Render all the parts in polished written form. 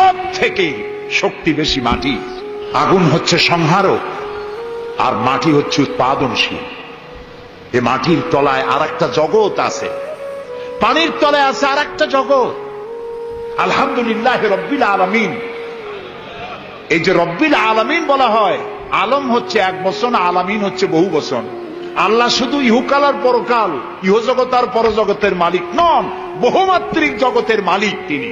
সব থেকে শক্তি বেশি মাটি। আগুন হচ্ছে সংহারক, আর মাটি হচ্ছে উৎপাদনশীল। এই মাটির তলায় আর একটা জগৎ আছে, পানির তলায় আছে আর একটা জগৎ। আলহামদুলিল্লাহ রব্বিল আলামিন। এই যে রব্বিল আলামিন বলা হয়, আলম হচ্ছে এক বচন, আলামিন হচ্ছে বহু বচন। আল্লাহ শুধু ইহকাল আর পরকাল, ইহজগৎ আর পরজগতের মালিক নন, বহুমাত্রিক জগতের মালিক তিনি।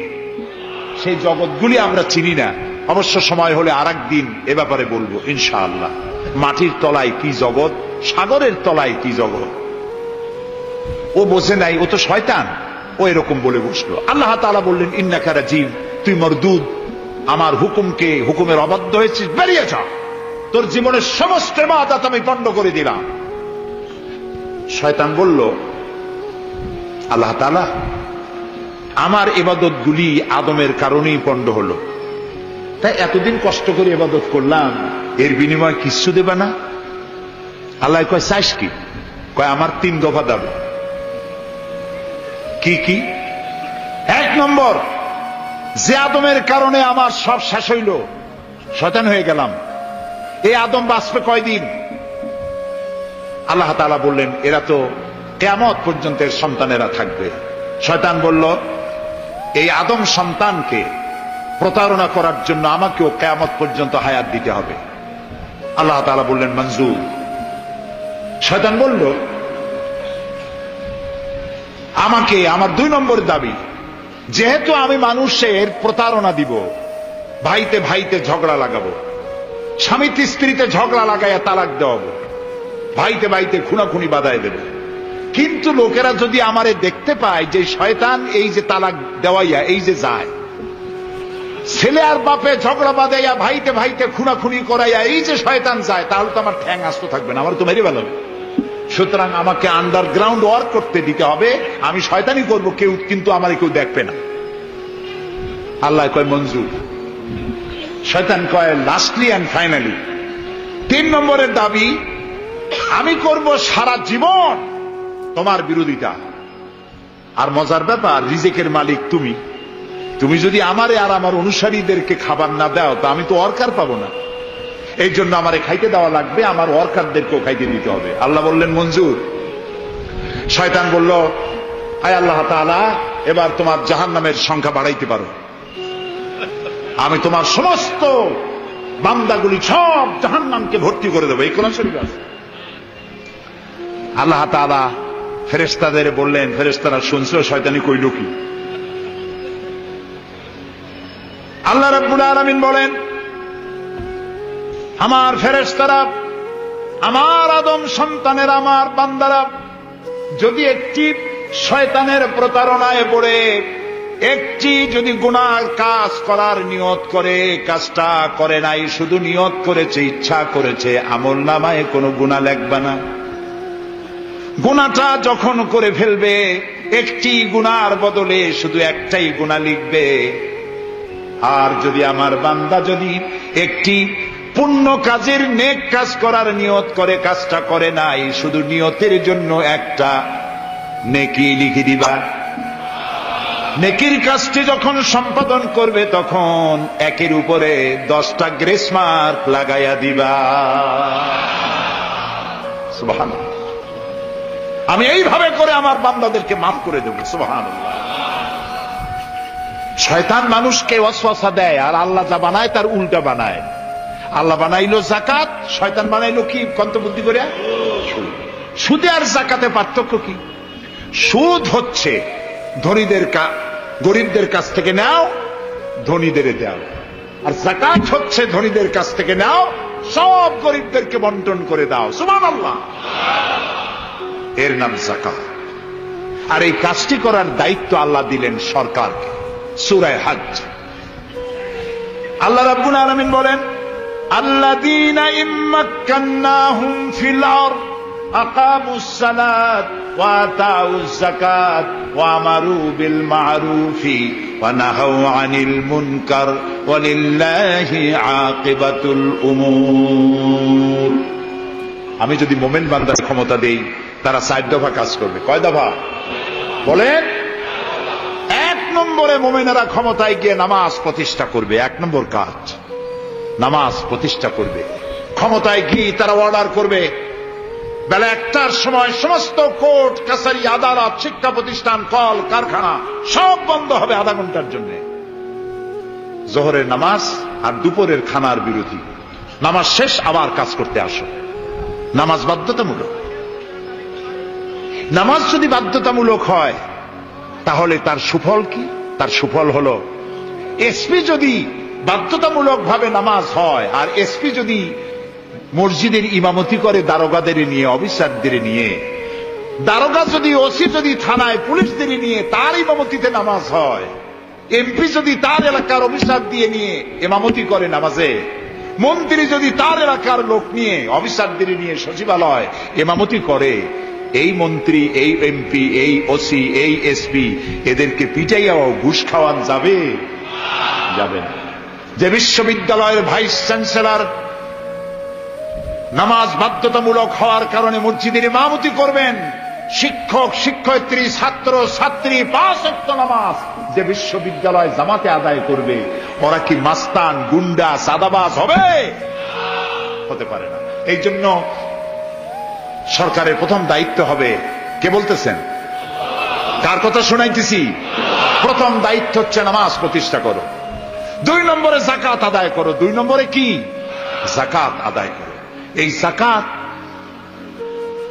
সেই জগৎগুলি আমরা চিনি না, অবশ্য সময় হলে আরেকদিন এ ব্যাপারে বলবো ইনশাআল্লাহ। মাটির তলায় কি জগৎ, সাগরের তলায় কি জগৎ, ও বোঝে নাই, ও তো শয়তান, ও এরকম বলে বসলো। আল্লাহ তাআলা বললেন ইন্নাকা রাজিম, তুই মরদুদ, আমার হুকুমের অবাধ্য হয়েছিস, বেরিয়ে যা, তোর জীবনের সমস্ত ইবাদত আমি পণ্ড করে দিলাম। শয়তান বলল আল্লাহ তাআলা, আমার ইবাদত গুলি আদমের কারণেই পণ্ড হলো, তাই এতদিন কষ্ট করে ইবাদত করলাম, এর বিনিময় কিছু দেবে না? আল্লাহ কয় চাইস কি? কয় আমার 3 দফা দাবি। কি কি? 1 নম্বর, যে আদমের কারণে আমার সব শেষ হইল, শয়তান হয়ে গেলাম, এই আদম বাঁচবে কয়দিন? আল্লাহ তাআলা বললেন এরা তো কিয়ামত পর্যন্ত সন্তানেরা থাকবে। শয়তান বলল এই আদম সন্তানকে প্রতারণা করার জন্য আমাকেও কিয়ামত পর্যন্ত হায়াত দিতে হবে। আল্লাহ তাআলা বললেন মঞ্জুর। শয়তান বলল আমাকে আমার 2 নম্বর দাবি, যেহেতু আমি মানুষের প্রতারণা দিব, ভাইতে ভাইতে ঝগড়া লাগাবো, স্বামীতে স্ত্রীতে ঝগড়া লাগাইয়া তালাক দেওয়াবো, ভাইতে ভাইতে খুনাখুনি বাধায় দেবে, কিন্তু লোকেরা যদি আমারে দেখতে পায় যে শয়তান এই যে তালাক দেওয়াইয়া এই যে যায়, ছেলে আর বাপে ঝগড়া বাঁধাইয়া ভাইতে ভাইতে খুনাখুনি করাইয়া এই যে শয়তান যায়, তাহলে তো আমার ঠ্যাং আস্ত থাকবে না, আমার তো মেরে ফেলবে। সুতরাং আমাকে আন্ডারগ্রাউন্ড ওয়ার্ক করতে দিতে হবে, আমি শয়তানি করবো কেউ, কিন্তু আমার কেউ দেখবে না। আল্লাহ কয় মঞ্জুর। শয়তান কয় লাস্টলি অ্যান্ড ফাইনালি 3 নম্বরের দাবি, আমি করব সারা জীবন তোমার বিরোধিতা। আর মজার ব্যাপার, রিজিকের মালিক তুমি, তুমি যদি আমারে আর আমার অনুসারীদেরকে খাবার না দাও তো আমি তো ওয়ার্কার পাবো না, এই জন্য আমারে খাইতে দেওয়া লাগবে, আমার ওয়ার্কারদেরকেও খাইতে দিতে হবে। আল্লাহ বললেন মঞ্জুর। শয়তান বলল আয় আল্লাহ তাআলা, এবার তোমার জাহান্নামের সংখ্যা বাড়াইতে পারো, আমি তোমার সমস্ত বান্দাগুলি সব জাহান্নামকে ভর্তি করে দেবো। এই কোরআন শরীফে আছে। আল্লাহ তাআলা ফেরেশতাদের বললেন, ফেরেশতারা শুনছিল শয়তানি কইল কি। আল্লাহ রাব্বুল আলামিন বলেন আমার ফেরেশতারা, আমার আদম সন্তানের, আমার বান্দারা যদি একটি শয়তানের প্রতারণায় পড়ে একটি যদি গুনাহ কাজ করার নিয়ত করে, কাজটা করে নাই, শুধু নিয়ত করেছে, ইচ্ছা করেছে, আমলনামায় কোনো গুনাহ লিখবে না। গুনাহটা যখন করে ফেলবে, একটি গুনার বদলে শুধু একটাই গুনাহ লিখবে। আর যদি আমার বান্দা যদি একটি পুণ্য কাজের নেক কাজ করার নিয়ত করে, কাজটা করে নাই, শুধু নিয়তের জন্য একটা নেকি লিখে দিবা। নেকির কাজটি যখন সম্পাদন করবে তখন একের উপরে 10টা গ্রেস মার্ক লাগাইয়া দিবা। সুবহানাল্লাহ। আমি এইভাবে করে আমার বান্দাদেরকে মাফ করে দেব। সুবহানাল্লাহ। শয়তান মানুষকে ওয়াসওয়াসা দেয়, আর আল্লাহ যা বানায় তার উল্টা বানায়। আল্লাহ বানাইলো যাকাত, শয়তান বানাইলো কি কন্তবুদ্ধি করে? সুদে আর যাকাতে পার্থক্য কি? সুদ হচ্ছে ধনীদের গরিবদের কাছ থেকে নাও, ধনীদের দাও, আর যাকাত হচ্ছে ধনীদের কাছ থেকে নাও, সব গরিবদেরকে বন্টন করে দাও। সুবহানাল্লাহ। এর নাম যাকাত। আর এই কাজটি করার দায়িত্ব আল্লাহ দিলেন সরকারকে। সূরা হজ আল্লাহ রাব্বুল আলামিন বলেন আল্লাযীনা ইম্মাক্কান্নাহুম ফিল আরদ আকামুস সালাত ওয়া আতাউজ যাকাত ওয়া আমারু বিল মা'রুফি ওয়া নাহাউ আনিল মুনকার ওয়া লিল্লাহি আকিবাতুল উমুর। আমি যদি মুমিন বান্দার ক্ষমতা দেই, তারা 4 দফা কাজ করবে। কয় দফা বলেন? 1 নম্বরে মুমিনেরা ক্ষমতায় গিয়ে নামাজ প্রতিষ্ঠা করবে। 1 নম্বর কাজ নামাজ প্রতিষ্ঠা করবে। ক্ষমতায় গিয়ে তারা অর্ডার করবে বেলা 1টার সময় সমস্ত কোর্ট কাছারি আদালত শিক্ষা প্রতিষ্ঠান কল কারখানা সব বন্ধ হবে আধা ঘন্টার জন্য। জোহরের নামাজ আর দুপুরের খানার বিরোধী। নামাজ শেষ আবার কাজ করতে আসো। নামাজ বাধ্যতামূলক। নামাজ যদি বাধ্যতামূলক হয় তাহলে তার সুফল কি? তার সুফল হলো এসপি যদি বাধ্যতামূলক ভাবে নামাজ হয় আর এসপি যদি মসজিদের ইমামতি করে দারোগাদের নিয়ে অফিসারদের নিয়ে, দারোগা যদি ওসি যদি থানায় পুলিশদের নিয়ে তার ইমামতিতে নামাজ হয়, এমপি যদি তার এলাকার অফিসার দিয়ে নিয়ে ইমামতি করে নামাজে, মন্ত্রী যদি তার এলাকার লোক নিয়ে অফিসারদের নিয়ে সচিবালয় ইমামতি করে, এই মন্ত্রী এই এমপি এই ওসি এই এসপি এদেরকে পিটাইয়াও ঘুষ খাওয়ান যাবে? যাবে না। যে বিশ্ববিদ্যালয়ের ভাইস চ্যান্সেলর নামাজ বাধ্যতামূলক হওয়ার কারণে মসজিদের ইমামতি করবেন, শিক্ষক শিক্ষয়িত্রী ছাত্র ছাত্রী 5 ওয়াক্ত নামাজ যে বিশ্ববিদ্যালয় জামাতে আদায় করবে, ওরা কি মাস্তান গুন্ডা সাদাবাজ হবে? হতে পারে না। এই জন্য সরকারের প্রথম দায়িত্ব হবে, কে বলতেছেন? কার কথা শোনাইতেছি? প্রথম দায়িত্ব হচ্ছে নামাজ প্রতিষ্ঠা করো। 2 নম্বরে যাকাত আদায় করো। 2 নম্বরে কি? যাকাত আদায় করো। এই যাকাত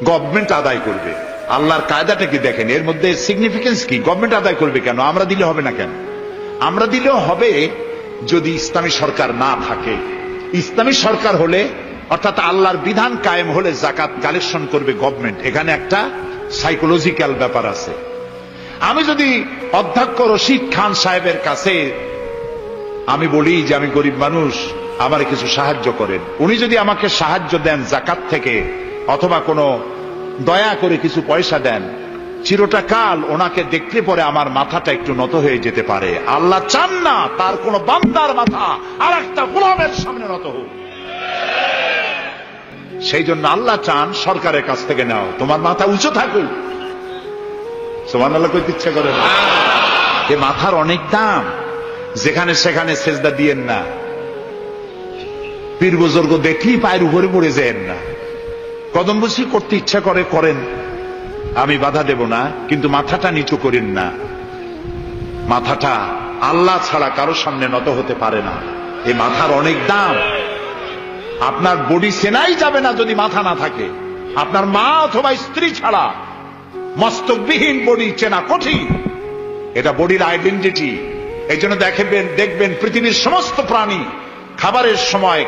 গভর্নমেন্ট আদায় করবে। আল্লাহর কায়দাটা কি দেখেন, এর মধ্যে সিগনিফিকেন্স কি? গভর্নমেন্ট আদায় করবে কেন? আমরা দিলে হবে না কেন? আমরা দিলেও হবে যদি ইসলামী সরকার না থাকে। ইসলামী সরকার হলে অর্থাৎ আল্লাহর বিধান কায়েম হলে যাকাত কালেকশন করবে গভর্নমেন্ট। এখানে একটা সাইকোলজিক্যাল ব্যাপার আছে। আমি যদি অধ্যক্ষ রশিদ খান সাহেবের কাছে আমি বলি যে আমি গরিব মানুষ, আমার কিছু সাহায্য করেন, উনি যদি আমাকে সাহায্য দেন যাকাত থেকে অথবা কোনো দয়া করে কিছু পয়সা দেন, চিরটা কাল ওনাকে দেখলে পরে আমার মাথাটা একটু নত হয়ে যেতে পারে। আল্লাহ চান না তার কোন বান্দার মাথা আর একটা গোলামের সামনে নত হোক। সেই জন্য আল্লাহ চান সরকারের কাছ থেকে নাও, তোমার মাথা উঁচু থাকুক। সুবহানাল্লাহ কইতে ইচ্ছা করে না? এ মাথার অনেক দাম। যেখানে সেখানে সেজদা দিয়েন না। পীর বুজুর্গ দেখলেই পায়ের উপরে পড়ে যায়েন না। কদম বসি করতে ইচ্ছা করে করেন, আমি বাধা দেব না, কিন্তু মাথাটা নিচু করেন না। মাথাটা আল্লাহ ছাড়া কারো সামনে নত হতে পারে না। এই মাথার অনেক দাম। আপনার বডি চেনাই যাবে না যদি মাথা না থাকে। আপনার মা অথবা স্ত্রী ছাড়া মস্তকবিহীন বডি চেনা কঠিন। এটা বডির আইডেন্টিটি। এই জন্য দেখবেন পৃথিবীর সমস্ত প্রাণী খাবারের সময়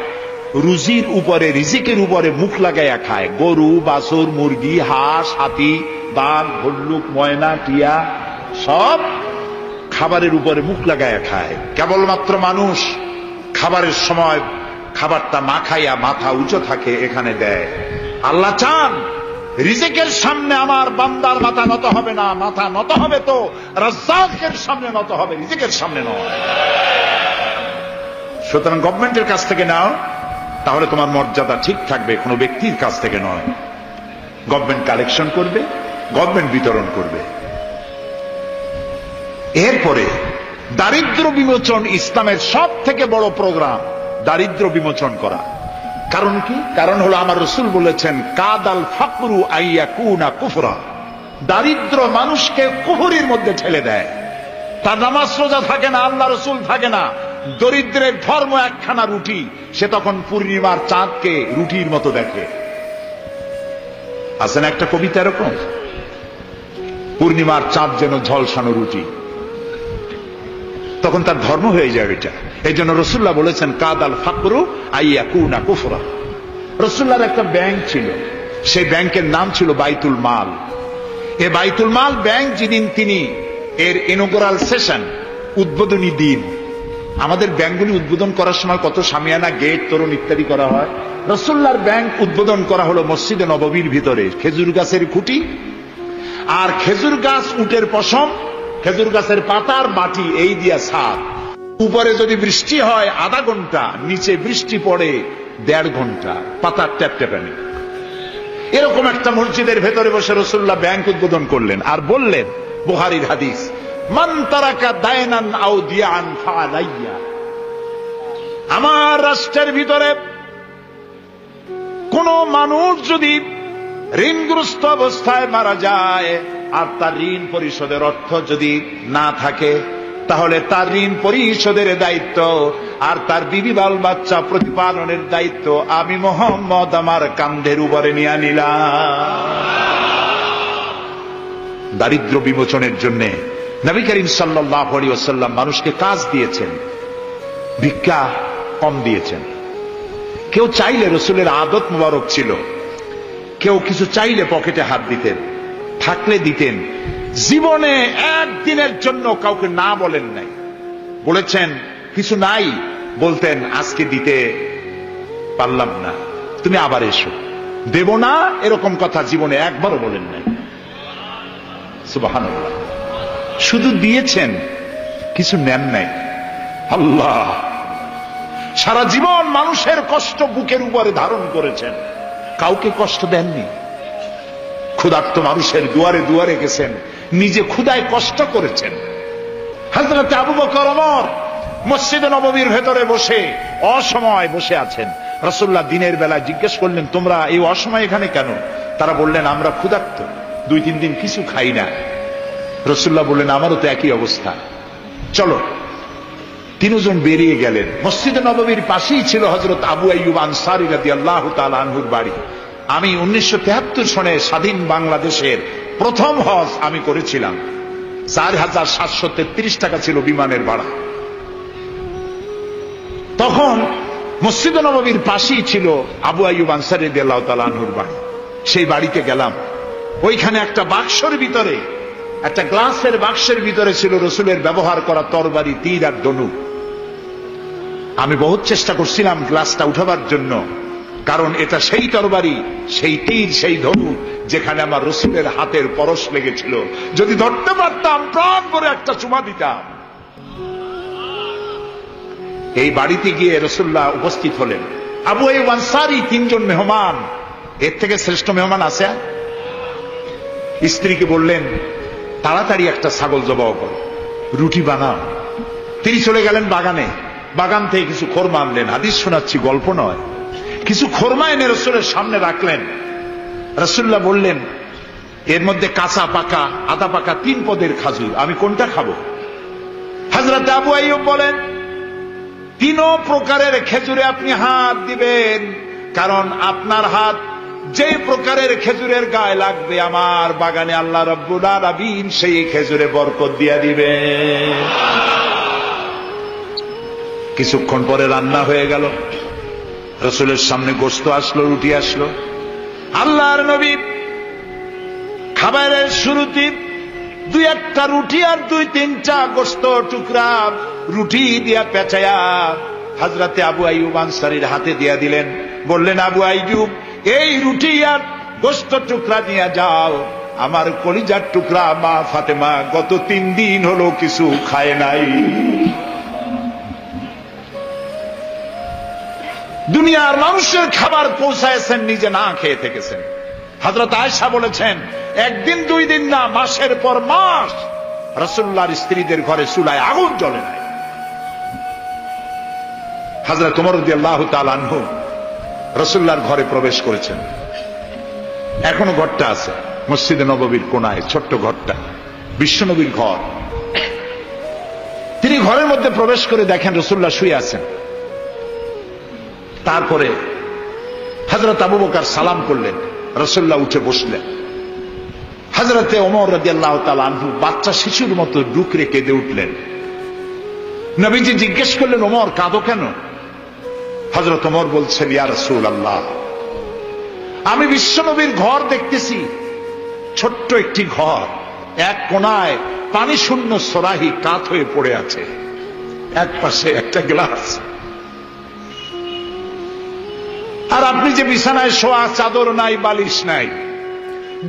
রুজির উপরে রিজিকের উপরে মুখ লাগাইয়া খায়। গরু বাছুর মুরগি হাঁস হাতি বাঘ ভল্লুক ময়না টিয়া সব খাবারের উপরে মুখ লাগাইয়া খায়। কেবলমাত্র মানুষ খাবারের সময় খাবারটা মাখাইয়া মাথা উঁচু থাকে এখানে দেয়। আল্লাহ চান রিজিকের সামনে আমার বান্দার মাথা নত হবে না। মাথা নত হবে তো রাজ্জাকের সামনে নত হবে, রিজিকের সামনে নয়। সুতরাং গভর্নমেন্টের কাছ থেকে নাও, তাহলে তোমার মর্যাদা ঠিক থাকবে, কোনো ব্যক্তির কাছ থেকে নয়। গভর্নমেন্ট কালেকশন করবে, গভর্নমেন্ট বিতরণ করবে। এরপরে দারিদ্র বিমোচন ইসলামের সব থেকে বড় প্রোগ্রাম, দারিদ্র বিমোচন করা। কারণ কি? কারণ হলো আমার রাসূল বলেছেন কাদাল ফাকরু আইয়াকুনা কুফরা। দারিদ্র মানুষকে কুফরির মধ্যে ঠেলে দেয়। তার নামাজ রোজা থাকে না, আল্লাহ রাসূল থাকে না। দরিদ্রের ধর্ম একখানা রুটি, সে তখন পূর্ণিমার চাঁদকে রুটির মতো দেখে। আছে না একটা কবিতা এরকম, পূর্ণিমার চাঁদ যেন ঝলসানো রুটি, তখন তার ধর্ম হয়ে যায় এটা। এই জন্য রাসূলুল্লাহ বলেছেন কাদাল ফাকরু আইয়াকুনা কুফরা। রাসূলুল্লাহর একটা ব্যাংক ছিল, সেই ব্যাংকের নাম ছিল বাইতুল মাল। এই বাইতুল মাল ব্যাংক যেদিন তিনি এর ইনোগ্রাল সেশন উদ্বোধনী দিন, আমাদের ব্যাংকগুলি উদ্বোধন করার সময় কত শামিয়ানা গেট তোরণ ইত্যাদি করা হয়। রাসূলুল্লাহর ব্যাংক উদ্বোধন করা হলো মসজিদে নববীর ভিতরে, খেজুর গাছের খুঁটি আর খেজুর গাছ উটের পশম, খেজুর গাছের পাতার মাটি এই দিয়া ছাদ। উপরে যদি বৃষ্টি হয় আধা ঘন্টা, নিচে বৃষ্টি পড়ে 1.5 ঘন্টা, পাতার ট্যাপট্যাপানি। এরকম একটা মসজিদের ভেতরে বসে রাসূলুল্লাহ ব্যাংক উদ্বোধন করলেন আর বললেন, বুখারীর হাদিস, মান তারাকা দায়নান আও দিয়ান ফালাইয়া। আমার রাষ্ট্রের ভিতরে কোন মানুষ যদি ঋণগ্রস্ত অবস্থায় মারা যায় আর তার ঋণ পরিশোধের অর্থ যদি না থাকে, তাহলে তার ঋণ পরিশোধের দায়িত্ব আর তার বিবি বাল বাচ্চা প্রতিপালনের দায়িত্ব আমি মুহাম্মদ আমার কাঁধের উপরে নিয়ে নিলাম। দারিদ্র বিমোচনের জন্য নবী করিম সাল্লাল্লাহু আলাইহি ওয়াসাল্লাম মানুষকে কাজ দিয়েছেন, ভিক্ষা কম দিয়েছেন। কেউ চাইলে, রসুলের আদত মুবারক ছিল, কেউ কিছু চাইলে পকেটে হাত দিতেন, থাকলে দিতেন। জীবনে একদিনের জন্য কাউকে না বলেন নাই। বলেছেন কিছু নাই, বলতেন আজকে দিতে পারলাম না, তুমি আবার এসো, দেব না এরকম কথা জীবনে একবারও বলেন নাই। সুবহানাল্লাহ। শুধু দিয়েছেন, কিছু নেন নাই। আল্লাহ, সারা জীবন মানুষের কষ্ট বুকের উপরে ধারণ করেছেন, কাউকে কষ্ট দেননি। ক্ষুধার্ত মানুষের দুয়ারে দুয়ারে গেছেন, নিজে ক্ষুধায় কষ্ট করেছেন। হযরত আবু বকর ওমর মসজিদে নববীর ভেতরে বসে অসময় বসে আছেন। রাসূলুল্লাহ দিনের বেলায় জিজ্ঞেস করলেন, তোমরা এই অসময় এখানে কেন? তারা বললেন, আমরা ক্ষুধার্ত, 2-3 দিন কিছু খাই না। রাসূলুল্লাহ বললেন, আমারও তো একই অবস্থা, চলো। 3 জন বেরিয়ে গেলেন। মসজিদে নববীর পাশেই ছিল হযরত আবু আইয়ুব আনসারী রাদিয়াল্লাহু তাআলা আনহুর বাড়ি। আমি 1973 সনে স্বাধীন বাংলাদেশের প্রথম হজ আমি করেছিলাম। 4733 টাকা ছিল বিমানের ভাড়া। তখন মসজিদে নববীর পাশেই ছিল আবু আইয়ুব আনসারী রাদিয়াল্লাহু তাআলা আনহুর বাড়ি। সেই বাড়িতে গেলাম। ওইখানে একটা বাক্সের ভিতরে, একটা গ্লাসের বাক্সের ভিতরে ছিল রসুলের ব্যবহার করা তরবারি, তীর আর ধনুক। আমি বহুত চেষ্টা করছিলাম গ্লাসটা উঠাবার জন্য, কারণ এটা সেই তরবারি, সেই তীর, সেই ধনুক যেখানে আমার রসুলের হাতের পরশ লেগেছিল। যদি ধরতে পারতাম প্রাণ করে একটা চুমা দিতাম। এই বাড়িতে গিয়ে রাসূলুল্লাহ উপস্থিত হলেন। আবু আইয়ুব আনসারী 3 জন মেহমান, এর থেকে শ্রেষ্ঠ মেহমান আছে? স্ত্রীকে বললেন, তাড়াতাড়ি একটা ছাগল জবাই করো, রুটি বানাও। তিনি চলে গেলেন বাগানে। বাগান থেকে কিছু খোরমা আনলেন। হাদিস শোনাচ্ছি, গল্প নয়। কিছু খোরমা এনে রসুলের সামনে রাখলেন। রাসূলুল্লাহ বললেন, এর মধ্যে কাঁচা পাকা, আধা পাকা 3 পদের খাজুর, আমি কোনটা খাবো? হযরত আবু আইয়ুব বলেন, 3 প্রকারের খেজুরে আপনি হাত দিবেন, কারণ আপনার হাত যে প্রকারের খেজুরের গায়ে লাগবে আমার বাগানে আল্লাহ রাব্বুল আলামিন সেই খেজুরে বরকত দিয়া দিবে। কিছুক্ষণ পরে রান্না হয়ে গেল। রাসূলের সামনে গোশত আসলো, রুটি আসলো। আল্লাহর নবী খাবারের শুরুতে 2-1টা রুটি আর 2-3টা গোশত টুকরা রুটি দিয়া পেঁচায়া হযরতে আবু আইয়ুব আনসারীর হাতে দিয়া দিলেন। বললেন, আবু আইয়ুব, এই রুটি আর গোশত টুকরা নিয়ে যাও। আমার কলিজার টুকরা মা ফাতেমা গত 3 দিন হলো কিছু খায় নাই। দুনিয়ার মানুষের খাবার পৌঁছায়ছেন, নিজে না খেয়ে থেকেছেন। হযরত আয়েশা বলেছেন, 1 দিন 2 দিন না, মাসের পর মাস রাসূলুল্লাহর স্ত্রীদের ঘরে চুলায় আগুন জ্বলে নাই। হযরত ওমর রাদিয়াল্লাহু তাআলা আনহু রাসূলুল্লাহর ঘরে প্রবেশ করেছেন। এখনো ঘরটা আছে, মসজিদে নববীর কোনায় ছোট্ট ঘরটা, বিশ্বনবীর ঘর। তিনি ঘরের মধ্যে প্রবেশ করে দেখেন রাসূলুল্লাহ শুয়ে আছেন। তারপরে হযরত আবু বকর সালাম করলেন, রাসূলুল্লাহ উঠে বসলেন। হযরতে ওমর রাদিয়াল্লাহু তাআলা আনহু বাচ্চা শিশুর মতো ডুকরে কেঁদে উঠলেন। নবীজি জিজ্ঞেস করলেন, ওমর কাঁদো কেন? হযরত ওমর বলছেন, ইয়া রাসূলুল্লাহ, আমি বিশ্বনবীর ঘর দেখতেছি, ছোট্ট একটি ঘর, এক কোনায় পানি শূন্য সরাহি কাত হয়ে পড়ে আছে, এক পাশে একটা গ্লাস, আর আপনি যে বিছানায় শোয়া, চাদর নাই, বালিশ নাই,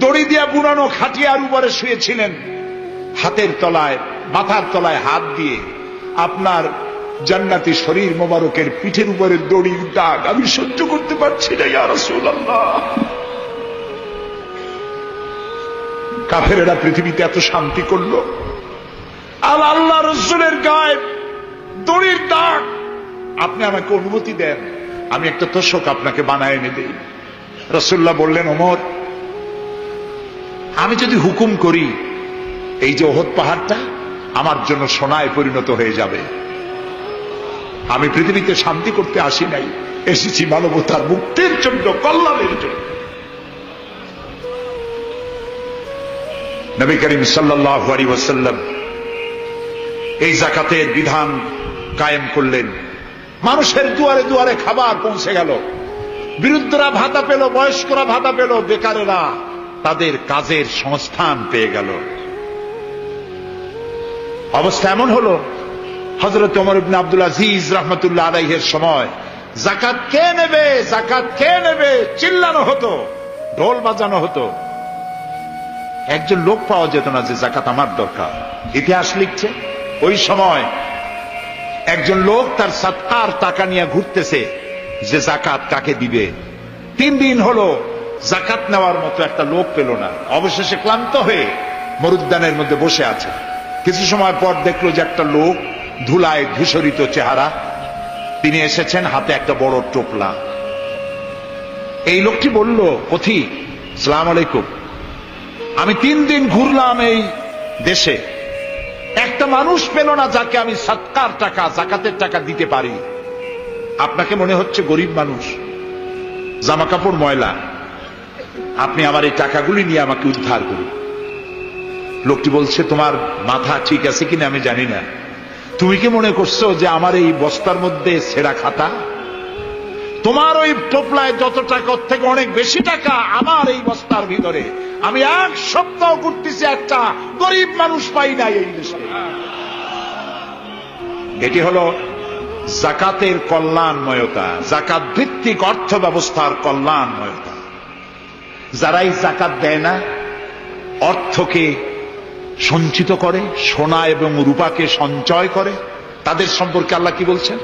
দড়ি দিয়া বুনানো খাটিয়ার উপরে শুয়েছিলেন, হাতের তলায়, মাথার তলায় হাত দিয়ে আপনার জান্নাতি শরীর মোবারকের পিঠের উপরে দড়ির দাগ আমি সহ্য করতে পারছি না, ইয়া রাসূলুল্লাহ। কাফেরেরা পৃথিবীতে এত শান্তি করলো, আর আল্লাহ রসুলের গায়ে দড়ির দাগ, আপনি আমাকে অনুমতি দেন, আমি একটা তোষক আপনাকে বানায় এনে দেই। রাসূলুল্লাহ বললেন, ওমর, আমি যদি হুকুম করি এই যে ওহদ পাহাড়টা আমার জন্য সোনায় পরিণত হয়ে যাবে। আমি পৃথিবীতে শান্তি করতে আসি নাই, এসেছি মানবতার মুক্তির জন্য, কল্যাণের জন্য। নবী করিম সাল্লাল্লাহু আলাইহি ওয়াসাল্লাম এই যাকাতের বিধান কায়েম করলেন। মানুষের দুয়ারে দুয়ারে খাবার পৌঁছে গেল, বৃদ্ধরা ভাতা পেল, বয়স্করা ভাতা পেল, বেকারেরা তাদের কাজের সংস্থান পেয়ে গেল। অবস্থা এমন হলো, হযরত ওমর ইবনে আব্দুল আজিজ রাহমাতুল্লাহ আলাইহির সময় যাকাত কে নেবে, যাকাত কে নেবে চিল্লানো হতো, ঢোল বাজানো হতো। একজন লোক পাওয়া যেত না যে যাকাত আমার দরকার। ইতিহাস লিখছে ওই সময় একজন লোক তার সাদকার টাকা নিয়ে ঘুরতেছে যে যাকাত কাকে দিবে। 3 দিন হলো যাকাত নেওয়ার মতো একটা লোক পেল না। অবশেষে ক্লান্ত হয়ে মরুদ্যানের মধ্যে বসে আছে। কিছু সময় পর দেখলো যে একটা লোক, ধুলায় ধূসরিত চেহারা, তিনি এসেছেন, হাতে একটা বড় টোপলা। এই লোকটি বলল, পথিক, আসসালামু আলাইকুম, আমি 3 দিন ঘুরলাম এই দেশে, একটা মানুষ পেল না যাকে আমি সৎকার টাকা, যাকাতের টাকা দিতে পারি। আপনাকে মনে হচ্ছে গরিব মানুষ, জামা কাপড় ময়লা, আপনি আমার এই টাকাগুলি নিয়ে আমাকে উদ্ধার করুন। লোকটি বলছে, তোমার মাথা ঠিক আছে কিনা আমি জানি না, তুমি কি মনে করছো যে আমার এই বস্তার মধ্যে ছেঁড়া খাতা? তোমার ওই টোপলায় যত টাকা থেকে অনেক বেশি টাকা আমার এই বস্তার ভিতরে। আমি 1 সপ্তাহ ঘুরতেছি, একটা গরিব মানুষ পাই নাই এই দেশে। এটি হলো যাকাতের কল্যাণময়তা, যাকাত ভিত্তিক অর্থ ব্যবস্থার কল্যাণময়তা। যারাই যাকাত দেয় না, অর্থকে সঞ্চিত করে, সোনা এবং রূপাকে সঞ্চয় করে, তাদের সম্পর্কে আল্লাহ কি বলছেন?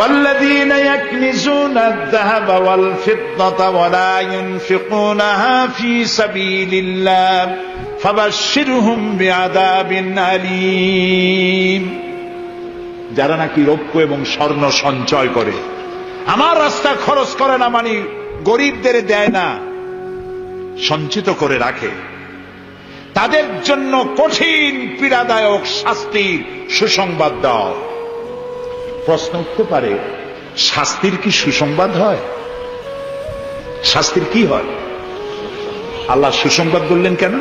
والذين يكنزون الذهب والفضة ولا ينفقونها في سبيل الله فبشرهم بعذاب أليم। যারা নাকি রৌপ্য এবং স্বর্ণ সঞ্চয় করে, আমার রাস্তা খরচ করে না, মানে গরিবদের দেয় না, সঞ্চিত করে রাখে, তাদের জন্য কঠিন পীড়াদায়ক শাস্তির সুসংবাদ দাও। প্রশ্ন উঠতে পারে, শাস্তির কি সুসংবাদ হয়? শাস্তির কি হয়? আল্লাহ সুসংবাদ বললেন কেন?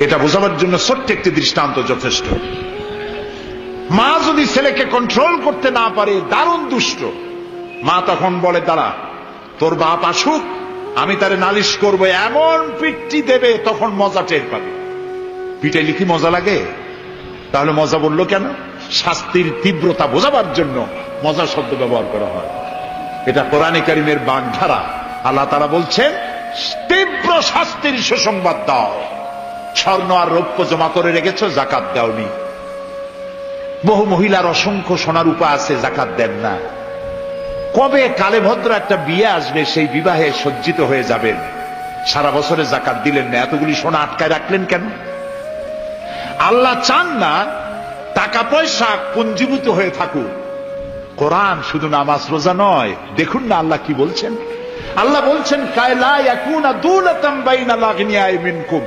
এটা বোঝাবার জন্য ছোট্ট একটি দৃষ্টান্ত যথেষ্ট। মা যদি ছেলেকে কন্ট্রোল করতে না পারে, দারুণ দুষ্ট, মা তখন বলে, দাঁড়া, তোর বাপ আসুক, আমি তারে নালিশ করব, এমন পিটটি দেবে তখন মজা টের পাবে। পিটাইলে কি মজা লাগে? তাহলে মজা বললো কেন? শাস্তির তীব্রতা বোঝাবার জন্য মজা শব্দ ব্যবহার করা হয়। এটা কোরআনে কারিমের বাগধারা। আল্লাহ তাআলা বলছেন, তীব্র শাস্তির সুসংবাদ দাও। স্বর্ণ আর রৌপ্য জমা করে রেখেছো, যাকাত দাওনি। বহু মহিলার অসংখ্য সোনার রূপা আছে, যাকাত দেন না। কবে কালে ভদ্র একটা বিয়ে আসবে, সেই বিবাহে সজ্জিত হয়ে যাবেন, সারা বছরে যাকাত দিলেন না, এতগুলি সোনা আটকায় রাখলেন কেন? আল্লাহ চান না টাকা পয়সা পুঞ্জীভূত হয়ে থাকুক। কোরআন শুধু নামাজ রোজা নয়, দেখুন না আল্লাহ কি বলছেন। আল্লাহ বলছেন, কায়লা ইয়াকুনা দুলাতাম বাইনাল আগনিয়াই মিনকুম।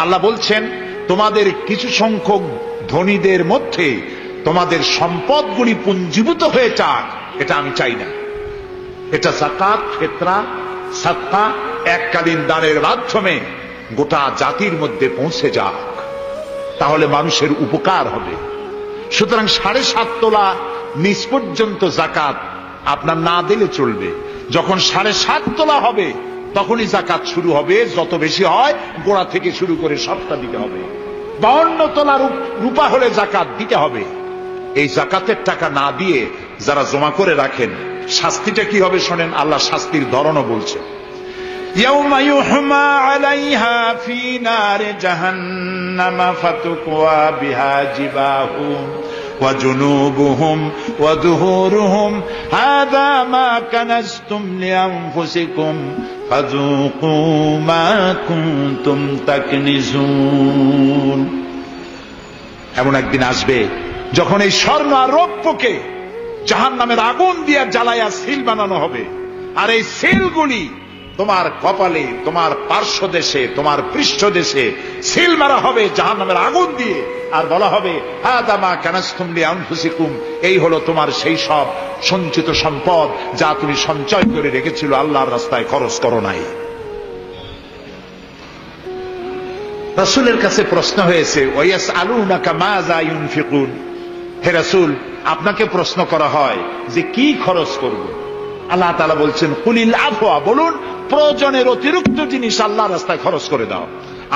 আল্লাহ বলছেন, তোমাদের কিছু সংখ্যক ধনীদের মধ্যে তোমাদের সম্পদগুলি পুঞ্জীভূত হয়ে যাক, এটা আমি চাই না। এটা যাকাত, ফিতরা, সাদকা, এককালীন দানের মাধ্যমে গোটা জাতির মধ্যে পৌঁছে যাক, তাহলে মানুষের উপকার হবে। সুতরাং 7.5 তোলা নিচ পর্যন্ত যাকাত আপনার না দিলে চলবে। যখন 7.5 তোলা হবে তখনই যাকাত শুরু হবে। যত বেশি হয় গোড়া থেকে শুরু করে সবটা দিতে হবে। 52 তোলা রূপা হলে যাকাত দিতে হবে। এই যাকাতের টাকা না দিয়ে যারা জমা করে রাখেন, শাস্তিটা কি হবে শোনেন। আল্লাহ শাস্তির ধরনও বলছে, يوم يحمى عليها في نار جهنم فتكوى بها جباههم وجنوبهم وظهورهم هذا ما كنزتم لأنفسكم فذوقوا ما كنتم تكنزون। এমন একদিন আসবে যখন এই স্বর্ণ আর রৌপ্যকে জাহান্নামের আগুন দিয়ে জ্বালাইয়া সিল বানানো হবে, আর এই সিলগুলি তোমার কপালে, তোমার পার্শ্ব দেশে, তোমার পৃষ্ঠ দেশে সিল মারা হবে জাহান্নামের আগুন দিয়ে, আর বলা হবে হাদা মা কানাসতুম লিআনফুসিকুম, এই হলো তোমার সেই সব সঞ্চিত সম্পদ যা তুমি সঞ্চয় করে রেখেছিল, আল্লাহর রাস্তায় খরচ করো নাই। রাসূলের কাছে প্রশ্ন হয়েছে ওয়ায়াসআলুনাকা মাযা ইউনফিকুন, হে রাসূল আপনাকে প্রশ্ন করা হয় যে কি খরচ করব। আল্লাহ তাআলা বলছেন কুলিল আফওয়া, বলুন প্রয়োজনের অতিরিক্ত জিনিস আল্লাহর রাস্তায় খরচ করে দাও।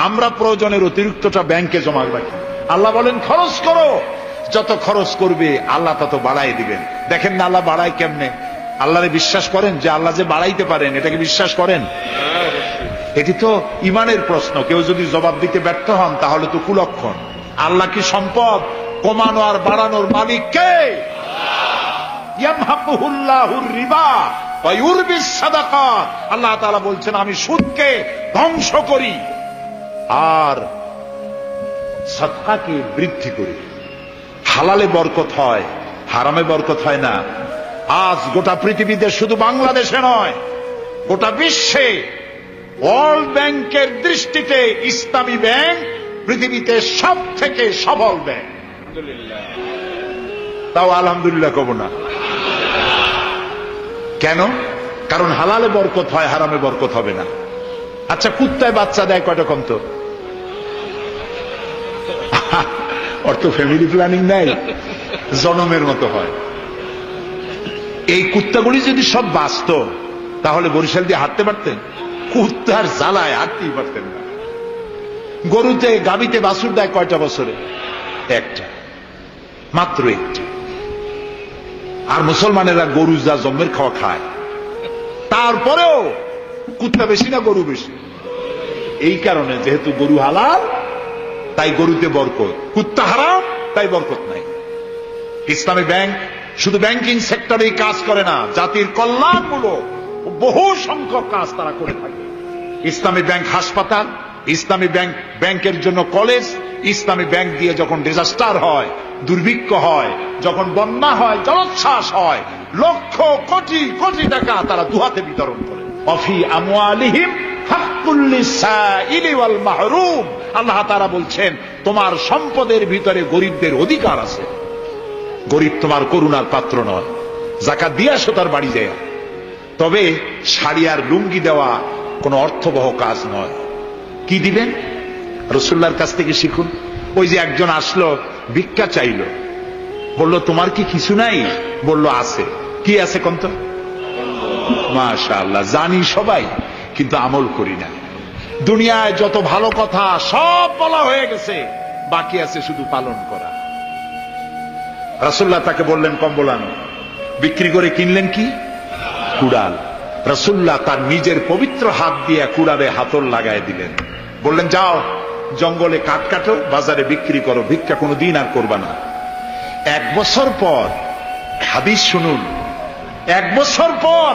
আমরা প্রয়োজনের অতিরিক্তটা ব্যাংকে জমা রাখি, আল্লাহ বলেন খরচ করো, যত খরচ করবে আল্লাহ তত বাড়াই দিবেন। দেখেন না আল্লাহ বাড়ায় কেমনে? আল্লাহরে বিশ্বাস করেন যে আল্লাহ যে বাড়াইতে পারেন, এটাকে বিশ্বাস করেন? এটি তো ইমানের প্রশ্ন, কেউ যদি জবাব দিতে ব্যর্থ হন তাহলে তো কুলক্ষণ। আল্লাহ কি সম্পদ কমানো আর বাড়ানোর মালিক কে? ইয়ামহাকুহুল্লাহুর রিবা ওয়া ইউরবিস সাদাকাত, আল্লাহ তাআলা বলছেন আমি সুদকে ধ্বংস করি আর সাদকাকে বৃদ্ধি করি। হালালে বরকত হয়, হারামে বরকত হয় না। আজ গোটা পৃথিবীতে, শুধু বাংলাদেশে নয়, গোটা বিশ্বে ওয়ার্ল্ড ব্যাংকের দৃষ্টিতে ইসলামী ব্যাংক পৃথিবীতে সব থেকে সবল ব্যাংক। তাও আলহামদুলিল্লাহ কব না কেন? কারণ হালালে বরকত হয়, হারামে বরকত হবে না। আচ্ছা কুত্তায় বাচ্চা দেয় কয়টা কম তো? ওর তো ফ্যামিলি প্ল্যানিং নাই, জনমের মতো হয়। এই কুত্তাগুলি যদি সব বাঁচত তাহলে বরিশাল দিয়ে হাঁটতে পারতেন? কুত্তার জ্বালায় হাঁটতেই পারতেন না। গরুতে, গাভীতে বাছুর দেয় কয়টা বছরে? একটা, মাত্র একটা। আর মুসলমানেরা গরু যা জন্মের খাওয়া খায়, তারপরেও কুত্তা বেশি না গরু বেশি? এই কারণে যেহেতু গরু হালাল তাই গরুতে বরকত, কুত্তা হারাম তাই বরকত নাই। ইসলামী ব্যাংক শুধু ব্যাংকিং সেক্টরেই কাজ করে না, জাতির কল্যাণমূলক বহু সংখ্যক কাজ তারা করে থাকে। ইসলামী ব্যাংক হাসপাতাল, ইসলামী ব্যাংক ব্যাংকের জন্য কলেজ, ইসলামী ব্যাংক দিয়ে যখন ডিজাস্টার হয়, দুর্ভিক্ষ হয়, যখন বন্যা হয়, জলোচ্ছ্বাস হয়, লক্ষ কোটি কোটি টাকা তারা দুহাতে বিতরণ করে। অফি আমওয়ালিহিম হাক্কুল লিসাইলি ওয়াল মাহরুম, আল্লাহ তাআলা বলছেন তোমার সম্পদের ভিতরে গরিবদের অধিকার আছে। গরিব তোমার করুণার পাত্র নয়, যাকাত দিয়ে আসো তার বাড়ি যায়। তবে শাড়ি আর লুঙ্গি দেওয়া কোনো অর্থবহ কাজ নয়। কি দিবেন? রাসূলুল্লাহর কাছ থেকে শিখুন। ওই যে একজন আসলো, ভিক্ষা চাইলো, বলল তোমার কি কিছু নাই? বলল আছে। কি আছে কোন তো? মাশাআল্লাহ, জানি সবাই কিন্তু আমল করি না। দুনিয়ায় যত ভালো কথা সব বলা হয়ে গেছে, বাকি আছে শুধু পালন করা। রাসূলুল্লাহ তাকে বললেন কম্বল আনো। বিক্রি করে কিনলেন কি? কুড়াল। রাসূলুল্লাহ তার নিজের পবিত্র হাত দিয়ে কুড়ালে হাতল লাগায় দিলেন, বললেন যাও জঙ্গলে কাঠ কাটো, বাজারে বিক্রি করো, ভিক্ষা কোনোদিন আর করবা না। 1 বছর পর, হাদিস শুনুন, 1 বছর পর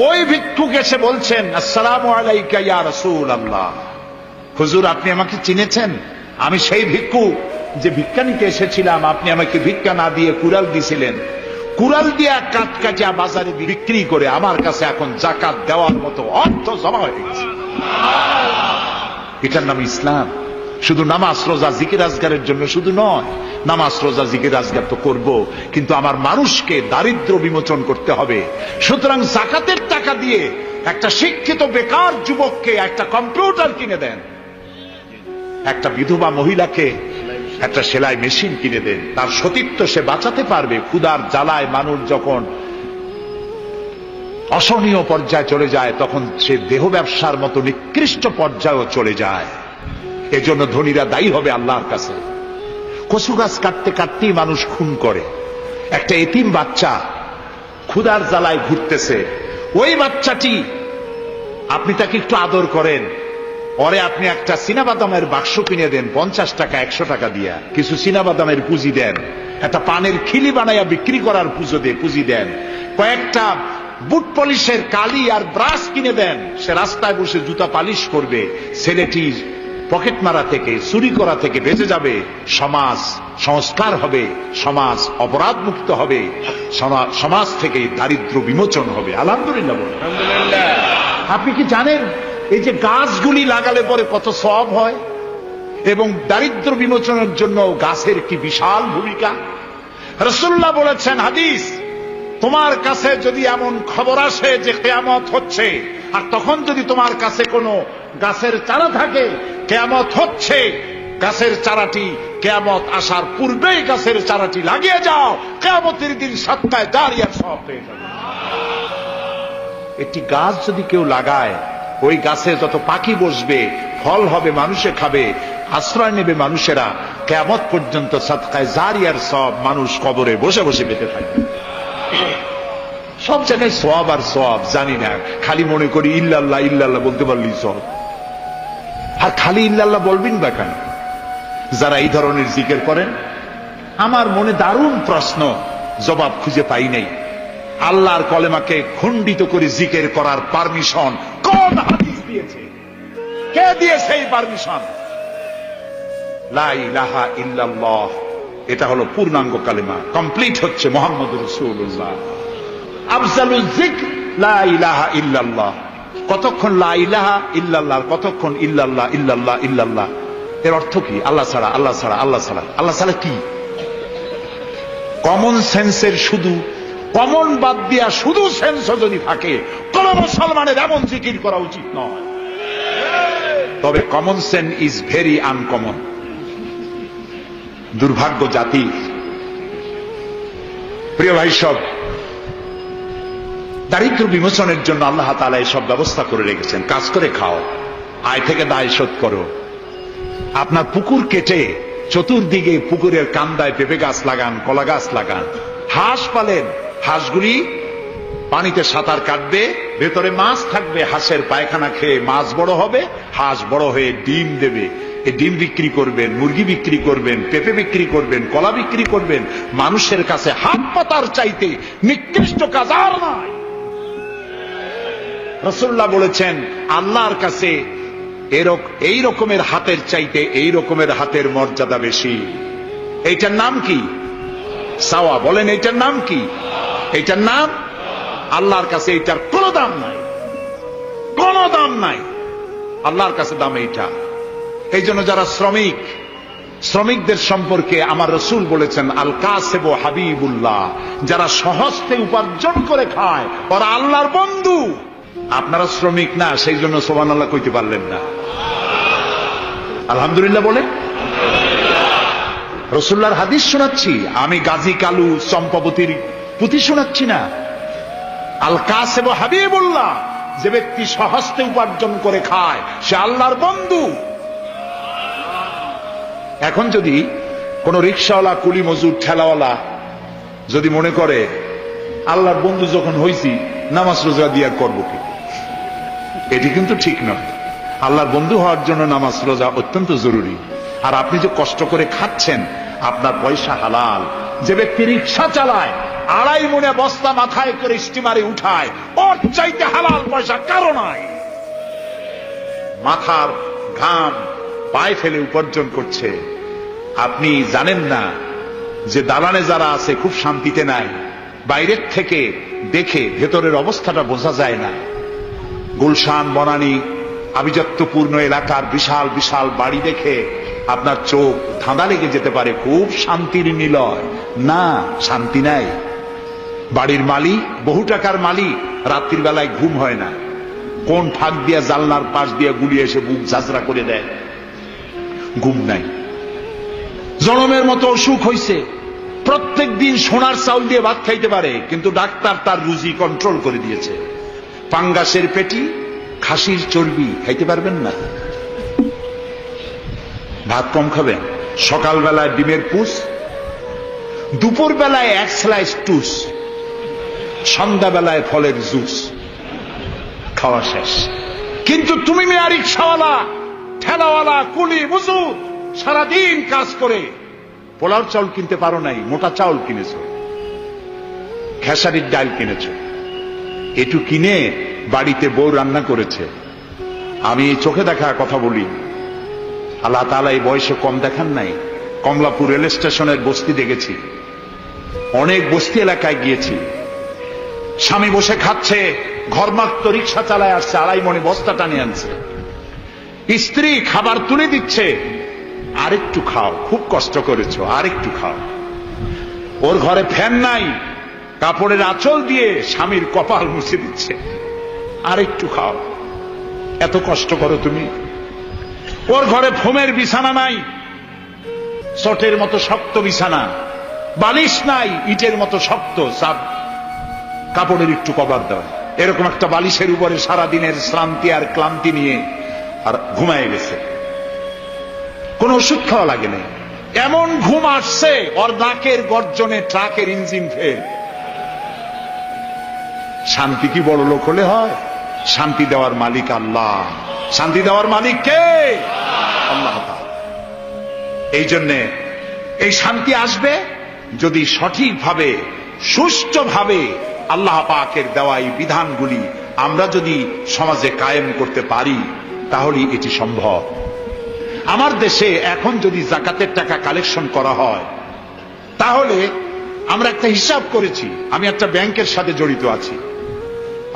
ওই ভিক্ষুক এসে বলছেন আসসালামু আলাইকা ইয়া রাসূলুল্লাহ, হুজুর আপনি আমাকে চিনেছেন? আমি সেই ভিক্ষুক যে ভিক্ষা নিতে এসেছিলাম, আপনি আমাকে ভিক্ষা না দিয়ে কুড়াল দিয়েছিলেন। কুড়াল দিয়া কাঠ কাটিয়া বাজারে বিক্রি করে আমার কাছে এখন যাকাত দেওয়ার মতো অর্থ জমা হয়ে গেছে। এটার নাম ইসলাম। শুধু নামাজ রোজা জিকির আজগারের জন্য শুধু নয়, নামাজ রোজা জিকির আজগার তো করব, কিন্তু আমার মানুষকে দারিদ্র বিমোচন করতে হবে। সুতরাং যাকাতের টাকা দিয়ে একটা শিক্ষিত বেকার যুবককে একটা কম্পিউটার কিনে দেন, একটা বিধবা মহিলাকে একটা সেলাই মেশিন কিনে দেন, তার সতীত্ব সে বাঁচাতে পারবে। ক্ষুধার জ্বালায় মানুষ যখন অসহনীয় পর্যায়ে চলে যায়, তখন সে দেহ ব্যবসার মতো নিকৃষ্ট পর্যায়েও চলে যায়। এজন্য ধনীরা দায়ী হবে আল্লাহর কাছে। কচু গাছ কাটতে কাটতেই মানুষ খুন করে। একটা এতিম বাচ্চা ক্ষুধার জ্বালায় ঘুরতেছে, ওই বাচ্চাটি আপনি তাকে একটু আদর করেন, পরে আপনি একটা চীনাবাদামের বাক্স কিনে দেন 50 টাকা 100 টাকা দিয়া, কিছু চীনাবাদামের পুঁজি দেন, একটা পানের খিলি বানাইয়া বিক্রি করার পুঁজি দেন, কয়েকটা বুট পলিশের কালি আর ব্রাশ কিনে দেন, সে রাস্তায় বসে জুতা পালিশ করবে। ছেলেটি পকেট মারা থেকে, চুরি করা থেকে বেঁচে যাবে, সমাজ সংস্কার হবে, সমাজ অপরাধ মুক্ত হবে, সমাজ থেকে দারিদ্র বিমোচন হবে। আলহামদুলিল্লাহ বলুন। আপনি কি জানেন এই যে গাছগুলি লাগালে পরে কত সওয়াব হয়, এবং দারিদ্র বিমোচনের জন্য গাছের কি বিশাল ভূমিকা। রাসূলুল্লাহ বলেছেন, হাদিস, তোমার কাছে যদি এমন খবর আসে যে কিয়ামত হচ্ছে, আর তখন যদি তোমার কাছে কোনো গাছের চারা থাকে, কিয়ামত হচ্ছে, গাছের চারাটি কিয়ামত আসার পূর্বেই গাছের চারাটি লাগিয়ে যাও, কিয়ামতের দিন সদকায়ে জারিয়ার সওয়াব পেয়ে যাবে। একটি গাছ যদি কেউ লাগায়, ওই গাছে যত পাখি বসবে, ফল হবে, মানুষে খাবে, আশ্রয় নেবে মানুষেরা, কিয়ামত পর্যন্ত সদকায়ে জারিয়ার সওয়াব মানুষ কবরে বসে বসে পেতে থাকবে। সব জায়গায় সওয়াব আর সওয়াব জানি না, খালি মনে করি ইল্লাল্লাহ ইল্লাল্লাহ বলতে পারলি সওয়াব। আর খালি ইল্লাল্লাহ বলবেন বা কেন? যারা এই ধরনের জিকির করেন, আমার মনে দারুণ প্রশ্ন, জবাব খুঁজে পাই নাই। আল্লাহর কলেমাকে খণ্ডিত করে জিকির করার পারমিশন কোন হাদিস দিয়েছে? কে দিয়েছে এই পারমিশন? লা ইলাহা ইল্লাল্লাহ, এটা হলো পূর্ণাঙ্গ কালেমা, কমপ্লিট হচ্ছে মুহাম্মদুর রাসূলুল্লাহ। আফজালুজ যিকর লা ইলাহা ইল্লাল্লাহ। কতক্ষণ লা ইলাহা ইল্লাল্লাহ, কতক্ষণ ইল্লাল্লাহ ইল্লাল্লাহ ইল্লাল্লাহ। এর অর্থ কি? আল্লাহ ছাড়া, আল্লাহ ছাড়া, আল্লাহ ছাড়া। আল্লাহ ছাড়া কি? কমন সেন্সের শুধু কমন বাদ দিয়া শুধু সেন্স যদি থাকে, কোন মুসলমানের এমন জিকির করা উচিত নয়। তবে common sense is very uncommon. দুর্ভাগ্য জাতি। প্রিয় ভাই, সব দারিদ্র বিমোচনের জন্য আল্লাহ তাআলা এসব ব্যবস্থা করে রেখেছেন। কাজ করে খাও, আয় থেকে দায় শোধ করো। আপনার পুকুর কেটে চতুর্দিকে পুকুরের কান্দায় পেঁপে গাছ লাগান, কলা গাছ লাগান। হাঁস পালেন, হাঁসগুলি পানিতে সাঁতার কাটবে, ভেতরে মাছ থাকবে, হাঁসের পায়খানা খেয়ে মাছ বড় হবে, হাঁস বড় হয়ে ডিম দেবে। এই ডিম বিক্রি করবেন, মুরগি বিক্রি করবেন, পেঁপে বিক্রি করবেন, কলা বিক্রি করবেন। মানুষের কাছে হাত পাতার চাইতে নিকৃষ্ট কাজ আর নাই। রাসূলুল্লাহ বলেছেন, আল্লাহর কাছে এই রকমের হাতের চাইতে এই রকমের হাতের মর্যাদা বেশি। এইটার নাম কি? সাওয়া। বলেন, এইটার নাম কি? এইটার নাম আল্লাহর কাছে এইটার কোনো দাম নাই, কোনো দাম নাই। আল্লাহর কাছে দাম এইটা। এই জন্য যারা শ্রমিকদের সম্পর্কে আমার রাসূল বলেছেন, আল কাসিব হাবিবুল্লাহ, যারা সহজে উপার্জন করে খায় ওরা আল্লাহর বন্ধু। আপনারা শ্রমিক না, সেই জন্য সুবহানাল্লাহ কইতে পারলেন না। আলহামদুলিল্লাহ বলেন। রাসূলুল্লাহর হাদিস শোনাচ্ছি, আমি গাজী কালু চম্পাবতীর পুঁথি শোনাচ্ছি না। আল কাসিব হাবিবুল্লাহ, যে ব্যক্তি সহজে উপার্জন করে খায় সে আল্লাহর বন্ধু। এখন যদি কোন রিকশাওয়ালা, কুলি মজুর, ঠেলাওয়ালা যদি মনে করে আল্লাহর বন্ধু যখন হইছি নামাজ রোজা দিয়া করবো কি, এটি কিন্তু ঠিক নয়। আল্লাহর বন্ধু হওয়ার জন্য নামাজ রোজা অত্যন্ত জরুরি। আর আপনি যে কষ্ট করে খাচ্ছেন, আপনার পয়সা হালাল। যে ব্যক্তি রিকশা চালায়, 2.5 মণে বস্তা মাথায় করে স্টিমারে উঠায়, ওর চাইতে হালাল পয়সা কারো নাই। মাথার ঘাম পায়ে ফেলে উপার্জন করছে। আপনি জানেন না যে দালানে যারা আছে খুব শান্তিতে নাই। বাইরের থেকে দেখে ভেতরের অবস্থাটা বোঝা যায় না। গুলশান, বনানী, আভিজাত্যপূর্ণ এলাকার বিশাল বিশাল বাড়ি দেখে আপনার চোখ ধাঁধা লেগে যেতে পারে, খুব শান্তির নিলয়। না, শান্তি নাই। বাড়ির মালিক, বহু টাকার মালিক, রাত্রির বেলায় ঘুম হয় না। কোন ফাঁক দিয়া জানলার পাশ দিয়ে গুলি এসে বুক ঝাঁঝরা করে দেয়, ঘুম নাই। জনমের মতো অসুখ হইছে, প্রত্যেক দিন সোনার চাউল দিয়ে ভাত খাইতে পারে, কিন্তু ডাক্তার তার রুজি কন্ট্রোল করে দিয়েছে। পাঙ্গাসের পেটি, খাসির চর্বি খাইতে পারবেন না, ভাত কম খাবেন। সকালবেলায় ডিমের পুষ, দুপুর বেলায় 1 স্লাইস টুস, সন্ধ্যাবেলায় ফলের জুস, খাওয়া শেষ। কিন্তু তুমি মেয়া রিকশাওয়ালা, ঠেলাওয়ালা, কুলি মজুর, সারাদিন কাজ করে পোলাও চাউল কিনতে পারো নাই, মোটা চাউল কিনেছ, খেসারির ডাল কিনেছ। এটু কিনে বাড়িতে বউ রান্না করেছে। আমি চোখে দেখা কথা বলি, আল্লাহ তাআলা এই বয়সে কম দেখান নাই। কমলাপুর রেল স্টেশনের বস্তি দেখেছি, অনেক বস্তি এলাকায় গিয়েছি। স্বামী বসে খাচ্ছে, ঘরমাক্ত রিক্সা চালায় আসছে, 2.5 মণি বস্তা টানে আনছে। স্ত্রী খাবার তুলে দিচ্ছে, আরেকটু খাও, খুব কষ্ট করেছো, আরেকটু খাও। ওর ঘরে ফ্যান নাই, কাপড়ের আঁচল দিয়ে স্বামীর কপাল মুছে দিচ্ছে, আরেকটু খাও, এত কষ্ট করো তুমি। ওর ঘরে ফোমের বিছানা নাই, চটের মতো শক্ত বিছানা, বালিশ নাই, ইটের মতো শক্ত, কাপড়ের একটু কভার দাও। এরকম একটা বালিশের উপরে সারাদিনের শ্রান্তি আর ক্লান্তি নিয়ে আর ঘুমায় গেছে, কোন ওষুধ খাওয়া লাগে নাই। এমন ঘুম আসছে, ওর নাকের গর্জনে ট্রাকের ইঞ্জিন ফেল। শান্তি কি বড় লোক হলে হয়? শান্তি দেওয়ার মালিক আল্লাহ। শান্তি দেওয়ার মালিক কে? আল্লাহ। এই জন্যে এই শান্তি আসবে যদি সঠিকভাবে, সুষ্ঠুভাবে আল্লাহ পাকের দেওয়া এই বিধানগুলি আমরা যদি সমাজে কায়েম করতে পারি, তাহলেই এটি সম্ভব। আমার দেশে এখন যদি যাকাতের টাকা কালেকশন করা হয়, তাহলে আমরা একটা হিসাব করেছি। আমি একটা ব্যাংকের সাথে জড়িত আছি,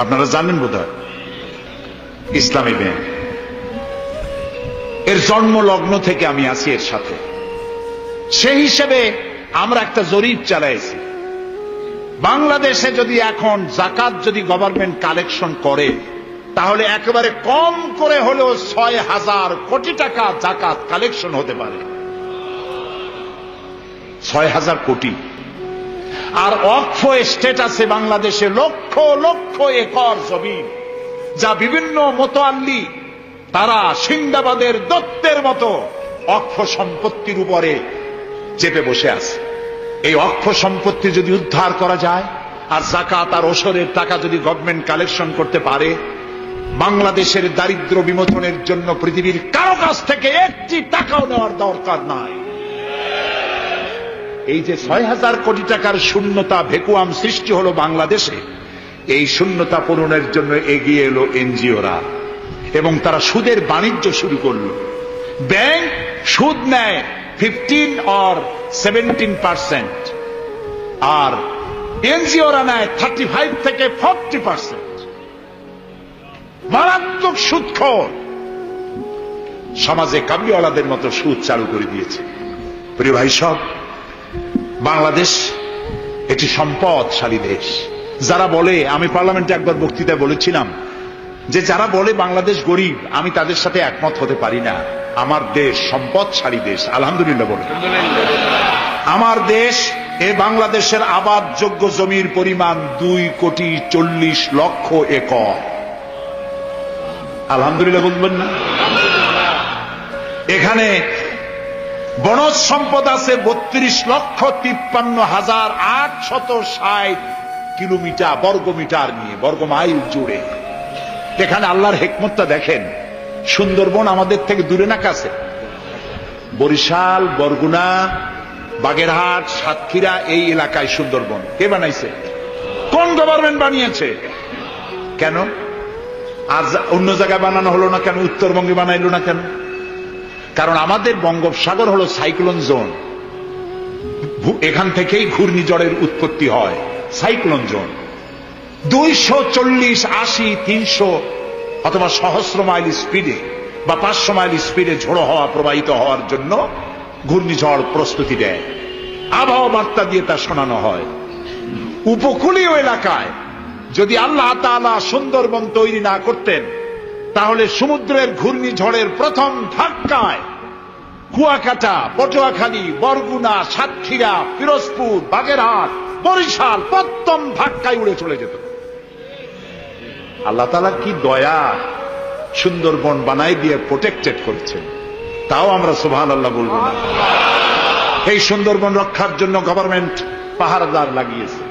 আপনারা জানেন বোধহয়, ইসলামী ব্যাংক। এর জন্ম লগ্ন থেকে আমি আছি এর সাথে। সেই হিসেবে আমরা একটা জরিপ চালাইছি। বাংলাদেশে যদি এখন যাকাত যদি গভর্নমেন্ট কালেকশন করে, তাহলে একেবারে কম করে হলেও 6,000 কোটি টাকা যাকাত কালেকশন হতে পারে। 6,000 কোটি। আর ওয়াকফ এস্টেট আছে বাংলাদেশে লক্ষ লক্ষ একর জমিন, যা বিভিন্ন মোতাল্লি তারা সিন্দাবাদের দত্তের মতো ওয়াকফ সম্পত্তির উপরে চেপে বসে আছে। এই ওয়াকফ সম্পত্তি যদি উদ্ধার করা যায়, আর যাকাত আর ওশরের টাকা যদি গভর্নমেন্ট কালেকশন করতে পারে, বাংলাদেশের দারিদ্র বিমোচনের জন্য পৃথিবীর কারো কাছ থেকে একটি টাকাও নেওয়ার দরকার নাই। এই যে 6,000 কোটি টাকার শূন্যতা, ভেকুয়াম সৃষ্টি হলো বাংলাদেশে, এই শূন্যতা পূরণের জন্য এগিয়ে এলো এনজিওরা, এবং তারা সুদের বাণিজ্য শুরু করলো। ব্যাংক সুদ নেয় 15 or 17%, আর এনজিওরা নেয় 35 থেকে 40%। মারাত্মক সুদখোর। সমাজে কামলিওয়ালাদের মতো সুদ চালু করে দিয়েছে। প্রিয় ভাই সব, বাংলাদেশ এটি সম্পদশালী দেশ। যারা বলে, আমি পার্লামেন্টে একবার বক্তৃতায় বলেছিলাম যে যারা বলে বাংলাদেশ গরিব, আমি তাদের সাথে একমত হতে পারি না। আমার দেশ সম্পদশালী দেশ, আলহামদুলিল্লাহ বলে। আমার দেশ, এ বাংলাদেশের আবাদযোগ্য জমির পরিমাণ 2,40,00,000 একর। আলহামদুলিল্লাহ বলবেন না? এখানে বনজ সম্পদ আছে 32,53,860 কিলোমিটার বর্গমিটার নিয়ে, বর্গমাইল জুড়ে। এখানে আল্লাহর হিকমতটা দেখেন। সুন্দরবন আমাদের থেকে দূরে না কাছে? বরিশাল, বরগুনা, বাগেরহাট, সাতক্ষীরা, এই এলাকায় সুন্দরবন কে বানাইছে? কোন গভর্নমেন্ট বানিয়েছে? কেন আজ অন্য জায়গায় বানানো হলো না কেন? উত্তরবঙ্গে বানাইলো না কেন? কারণ আমাদের বঙ্গোপসাগর হলো সাইক্লোন জোন। এখান থেকেই ঘূর্ণিঝড়ের উৎপত্তি হয়, সাইক্লোন জোন। 240, 80, 300 অথবা সহস্র মাইল স্পিডে বা 500 মাইল স্পিডে ঝোড়ো হওয়া প্রবাহিত হওয়ার জন্য ঘূর্ণিঝড় প্রস্তুতি দেয়। আবহাওয়া বার্তা দিয়ে তা শোনানো হয়। উপকূলীয় এলাকায় যদি আল্লাহ তাআলা সুন্দরবন তৈরি না করতেন, তাহলে সমুদ্রের ঘূর্ণিঝড়ের প্রথম ধাক্কায় কুয়াকাটা, পটুয়াখালী, বরগুনা, সাতক্ষীরা, পিরোজপুর, বাগেরহাট, বরিশাল প্রথম ধাক্কায় উড়ে চলে যেত। আল্লাহ তাআলা কি দয়া, সুন্দরবন বানাই দিয়ে প্রোটেক্টেড করছেন। তাও আমরা সুবহানাল্লাহ বলবো না। এই সুন্দরবন রক্ষার জন্য গভর্নমেন্ট পাহারাদার লাগিয়েছে,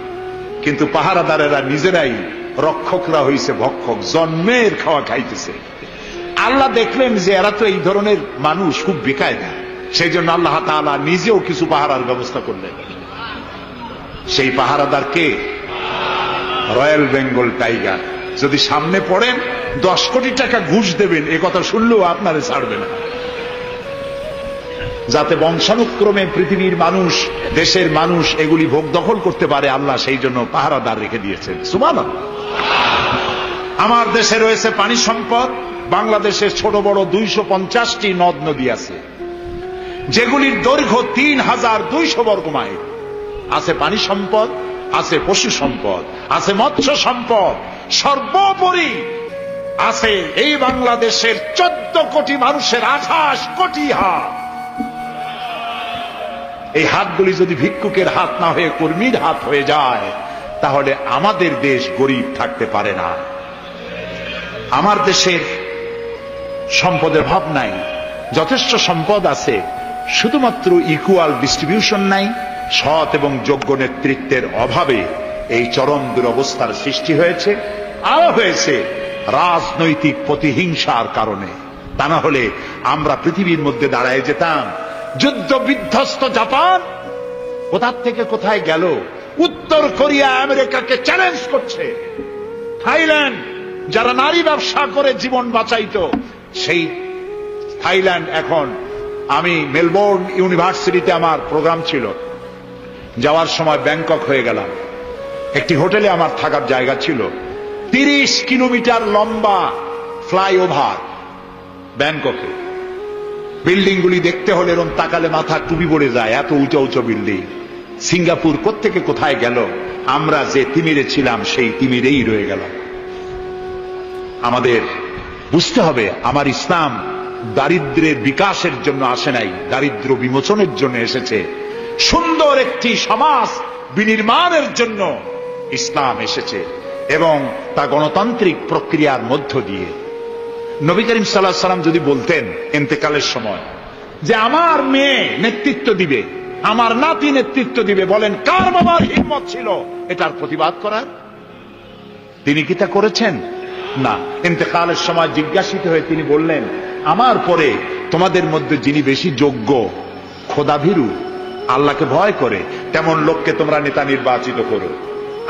কিন্তু পাহারাদারেরা নিজেরাই রক্ষকরা হয়েছে ভক্ষক, জন্মের খাওয়া খাইতেছে। আল্লাহ দেখলেন যে এরা তো এই ধরনের মানুষ খুব বেকায়দা, সেই জন্য আল্লাহ তাআলা নিজেও কিছু পাহারার ব্যবস্থা করলেন। সেই পাহারাদার কে? Royal Bengal tiger. যদি সামনে পড়েন 10 কোটি টাকা ঘুষ দেবেন, এ কথা শুনলেও আপনারে ছাড়বে না। যাতে বংশানুক্রমে পৃথিবীর মানুষ, দেশের মানুষ এগুলি ভোগ দখল করতে পারে, আল্লাহ সেই জন্য পাহারাদার রেখে দিয়েছেন। সুবহানাল্লাহ। আমার দেশে রয়েছে পানি সম্পদ। বাংলাদেশের ছোট বড় 250টি নদ নদী আছে, যেগুলির দৈর্ঘ্য 3200 বর্গ মাইল। আছে পানি সম্পদ, আছে পশু সম্পদ, আছে মৎস্য সম্পদ, সর্বোপরি আছে এই বাংলাদেশের 14 কোটি মানুষের 28 কোটি হাত। এই হাতগুলি যদি ভিক্ষুকের হাত না হয়ে কর্মীর হাত হয়ে যায়, তাহলে আমাদের দেশ গরিব থাকতে পারে না। আমার দেশের সম্পদের অভাব নাই, যথেষ্ট সম্পদ আছে, শুধুমাত্র ইকুয়াল ডিস্ট্রিবিউশন নাই। সৎ এবং যোগ্য নেতৃত্বের অভাবে এই চরম দুরবস্থার সৃষ্টি হয়েছে। আরো হয়েছে রাজনৈতিক প্রতিহিংসার কারণে। তা না হলে আমরা পৃথিবীর মধ্যে দাঁড়ায় যেতাম। যুদ্ধ বিধ্বস্ত জাপান কোথা থেকে কোথায় গেল? উত্তর কোরিয়া আমেরিকাকে চ্যালেঞ্জ করছে। থাইল্যান্ড, যারা নারী ব্যবসা করে জীবন বাঁচাইতো, সেই থাইল্যান্ড এখন, আমি মেলবোর্ন ইউনিভার্সিটিতে আমার প্রোগ্রাম ছিল, যাওয়ার সময় ব্যাংকক হয়ে গেলাম। একটি হোটেলে আমার থাকার জায়গা ছিল। 30 কিলোমিটার লম্বা ফ্লাইওভার ব্যাংককে। বিল্ডিংগুলি দেখতে হলে এরকম তাকালে মাথা টুপি পড়ে যায়, এত উঁচু উঁচু বিল্ডিং। সিঙ্গাপুর কোত্থেকে কোথায় গেল? আমরা যে তিমিরে ছিলাম সেই তিমিরেই রয়ে গেলাম। আমাদের বুঝতে হবে, আমার ইসলাম দারিদ্র্যের বিকাশের জন্য আসে নাই, দারিদ্র বিমোচনের জন্য এসেছে। সুন্দর একটি সমাজ বিনির্মাণের জন্য ইসলাম এসেছে, এবং তা গণতান্ত্রিক প্রক্রিয়ার মধ্য দিয়ে। নবী করিম সাল্লাল্লাহু আলাইহি সাল্লাম যদি বলতেন ইন্তেকালের সময় যে আমার মেয়ে নেতৃত্ব দিবে, আমার নাতি নেতৃত্ব দিবে, বলেন কার বাবার হিম্মত ছিল এটার প্রতিবাদ করার? তিনি কি তা করেছেন? না। ইন্তেকালের সময় জিজ্ঞাসিত হয়ে তিনি বললেন, আমার পরে তোমাদের মধ্যে যিনি বেশি যোগ্য, খোদাভীরু, আল্লাহকে ভয় করে, তেমন লোককে তোমরা নেতা নির্বাচিত করো।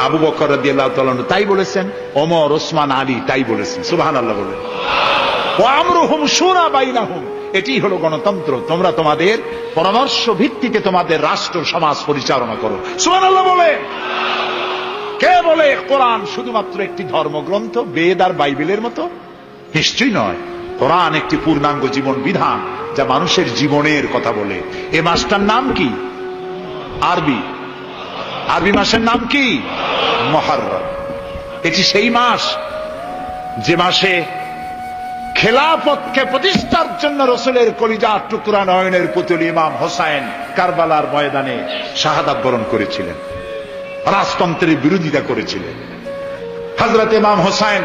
আবু বকর রাদিয়াল্লাহু তাআলা তাই বলেছেন, ওমর, ওসমান, আলী তাই বলেছেন। সুবহানাল্লাহ বলেন। ওয়া আমরুহুম শুরা বাইনাহুম, এটি হলো গণতন্ত্র। তোমরা তোমাদের পরামর্শ ভিত্তিতে তোমাদের রাষ্ট্র সমাজ পরিচালনা করো। সুবহানাল্লাহ বলেন। কে বলে কোরআন শুধুমাত্র একটি ধর্মগ্রন্থ, বেদ আর বাইবেলের মতো? নিশ্চয়ই নয়। কোরআন একটি পূর্ণাঙ্গ জীবন বিধান, যা মানুষের জীবনের কথা বলে। এ মাসটার নাম কি? আরবি মাসের নাম কি? মুহররম। এটি সেই মাস যে মাসে খেলাফতকে প্রতিষ্ঠার জন্য রাসূলের কলিজার টুকরা নয়নের পুতুল ইমাম হোসাইন কারবালার ময়দানে শাহাদাত বরণ করেছিলেন, রাজতন্ত্রের বিরোধিতা করেছিলেন। হযরত ইমাম হোসাইন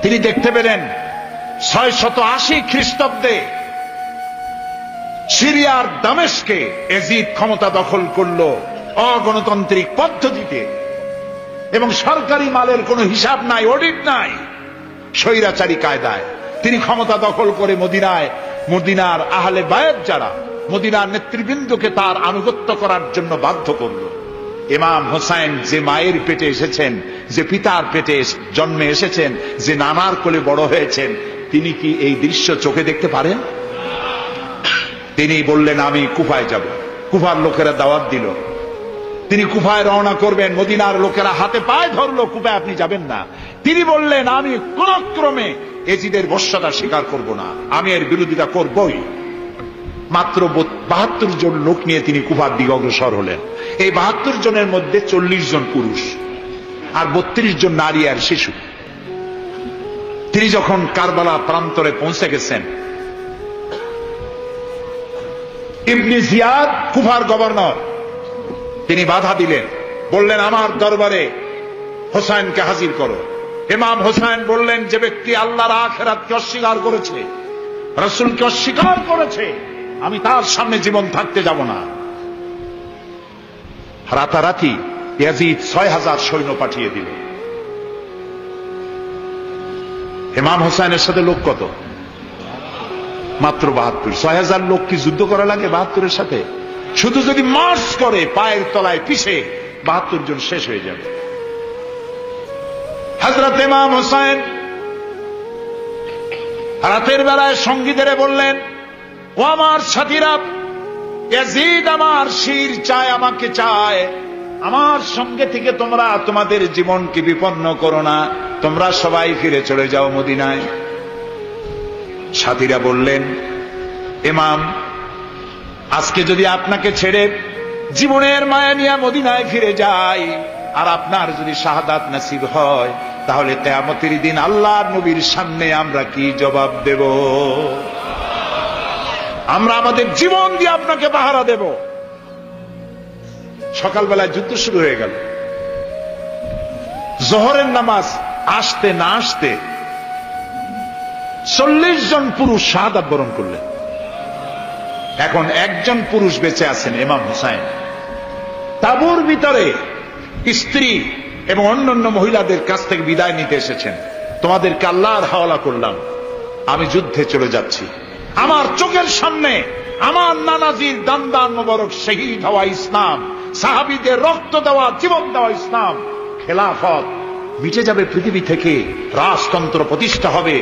তিনি দেখতে পেলেন 680 খ্রিস্টাব্দে সিরিয়ার দামেস্কে এজিদ ক্ষমতা দখল করলো অগণতান্ত্রিক পদ্ধতিতে, এবং সরকারি মালের কোনো হিসাব নাই, অডিট নাই, স্বৈরাচারী কায়দায় তিনি ক্ষমতা দখল করে মদিনার আহলে বায়াত যারা, মদিনার নেতৃবৃন্দকে তার আনুগত্য করার জন্য বাধ্য করল। ইমাম হোসাইন যে মায়ের পেটে এসেছেন, যে পিতার পেটে জন্মে এসেছেন, যে নানার কোলে বড় হয়েছেন, তিনি কি এই দৃশ্য চোখে দেখতে পারেন? তিনি বললেন, আমি কুফায় যাব। কুফার লোকেরা দাওয়াত দিল, তিনি কুফায় রওনা করবেন। মদিনার লোকেরা হাতে পায়ে ধরলো, কুফায় আপনি যাবেন না। তিনি বললেন, আমি কোন ক্রমে এজিদের বর্ষতা স্বীকার করব না, আমি এর বিরোধিতা করবই। মাত্র 72 জন লোক নিয়ে তিনি কুফার দিকে অগ্রসর হলেন। এই 72 জনের মধ্যে 40 জন পুরুষ আর 32 জন নারী আর শিশু। তিনি যখন কারবালা প্রান্তরে পৌঁছে গেছেন, ইবনে জিয়াদ কুফার গভর্নর, তিনি বাধা দিলেন, বললেন, আমার দরবারে হোসাইনকে হাজির করো। ইমাম হোসাইন বললেন, যে ব্যক্তি আল্লাহর আখিরাতকে অস্বীকার করেছে, রাসূলকে অস্বীকার করেছে, আমি তার সামনে জীবন থাকতে যাব না। রাতারাতি ইয়াজিদ 6000 সৈন্য পাঠিয়ে দিল। ইমাম হোসাইনের সাথে লোক কত? মাত্র 72। 6000 লোক কি যুদ্ধ করা লাগে 72-এর সাথে? শুধু যদি মার্চ করে পায়ের তলায় পিছে 72 জন শেষ হয়ে যাবে। হযরত ইমাম হোসাইন রাতের বেলায় সঙ্গীদের বললেন, ও আমার সাথীরা, ইয়াজিদ আমার শির চায়, আমাকে চায়। আমার সঙ্গে থেকে তোমরা তোমাদের জীবনকে বিপন্ন করো না, তোমরা সবাই ফিরে চলে যাও মদিনায়। সাথীরা বললেন, ইমাম, আজকে যদি আপনাকে ছেড়ে জীবনের মায়া নিয়ে মদিনায় ফিরে যাই, আর আপনার যদি শাহাদাত নসিব হয়, তাহলে কিয়ামতের দিন আল্লাহর নবীর সামনে আমরা কি জবাব দেব? আমরা আমাদের জীবন দিয়ে আপনাকে পাহারা দেব। সকালবেলায় যুদ্ধ শুরু হয়ে গেল। জোহরের নামাজ আসতে না আসতে 40 জন পুরুষ শাহাদাত বরণ করলেন। এখন একজন পুরুষ বেঁচে আছেন, ইমাম হুসাইন। তাঁবুর ভিতরে স্ত্রী এবং অন্যান্য মহিলাদের কাছ থেকে বিদায় নিতে এসেছেন। তোমাদেরকে আল্লাহর হাওয়ালা করলাম, আমি যুদ্ধে চলে যাচ্ছি। আমার চোখের সামনে আমার নানাজির দান মোবারক শহীদ হওয়া ইসলাম, সাহাবীদের রক্ত দেওয়া, জীবন দেওয়া ইসলাম, খেলাফত মিটে যাবে পৃথিবী থেকে, রাজতন্ত্র প্রতিষ্ঠা হবে।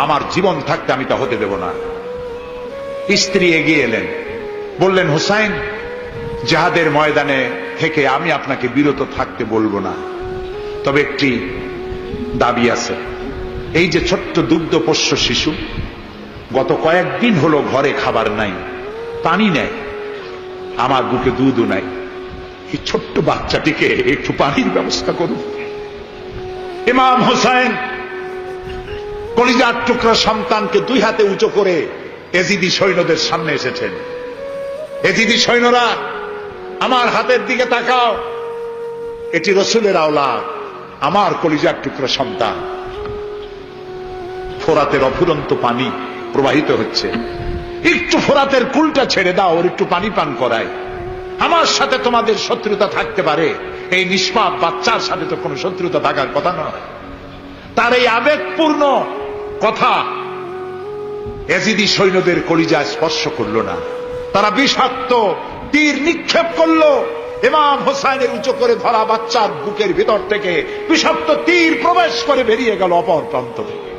আমার জীবন থাকতে আমি তা হতে দেব না। স্ত্রী এগিয়ে এলেন, বললেন, হুসাইন, জিহাদের ময়দানে থেকে আমি আপনাকে বিরত থাকতে বলবো না, তবে একটি দাবি আছে। এই যে ছোট্ট দুগ্ধপোষ্য শিশু, গত কয়েকদিন হলো ঘরে খাবার নাই, পানি নেই, আমার বুকে দুধও নাই, এই ছোট্ট বাচ্চাটিকে একটু পানির ব্যবস্থা করুন। ইমাম হুসাইন কলিজার টুকরা সন্তানকে দুই হাতে উঁচু করে এজিদি সৈন্যদের সামনে এসেছেন। এজিদি সৈন্যরা, আমার হাতের দিকে তাকাও, এটি রসুলের আওলাদ, আমার কলিজার টুকরা সন্তান। ফোরাতের অফুরন্ত পানি প্রবাহিত হচ্ছে, একটু ফোরাতের কুলটা ছেড়ে দাও, ওর একটু পানি পান করায়। আমার সাথে তোমাদের শত্রুতা থাকতে পারে, এই নিষ্পাপ বাচ্চার সাথে তো কোনো শত্রুতা থাকার কথা নয়। তার এই আবেগপূর্ণ কথা এজিদি সৈন্যদের কলিজায় স্পর্শ করল না। তারা বিষাক্ত তীর নিক্ষেপ করল। ইমাম হোসাইনের উঁচু করে ধরা বাচ্চার বুকের ভিতর থেকে বিষাক্ত তীর প্রবেশ করে বেরিয়ে গেল অপর প্রান্ত থেকে।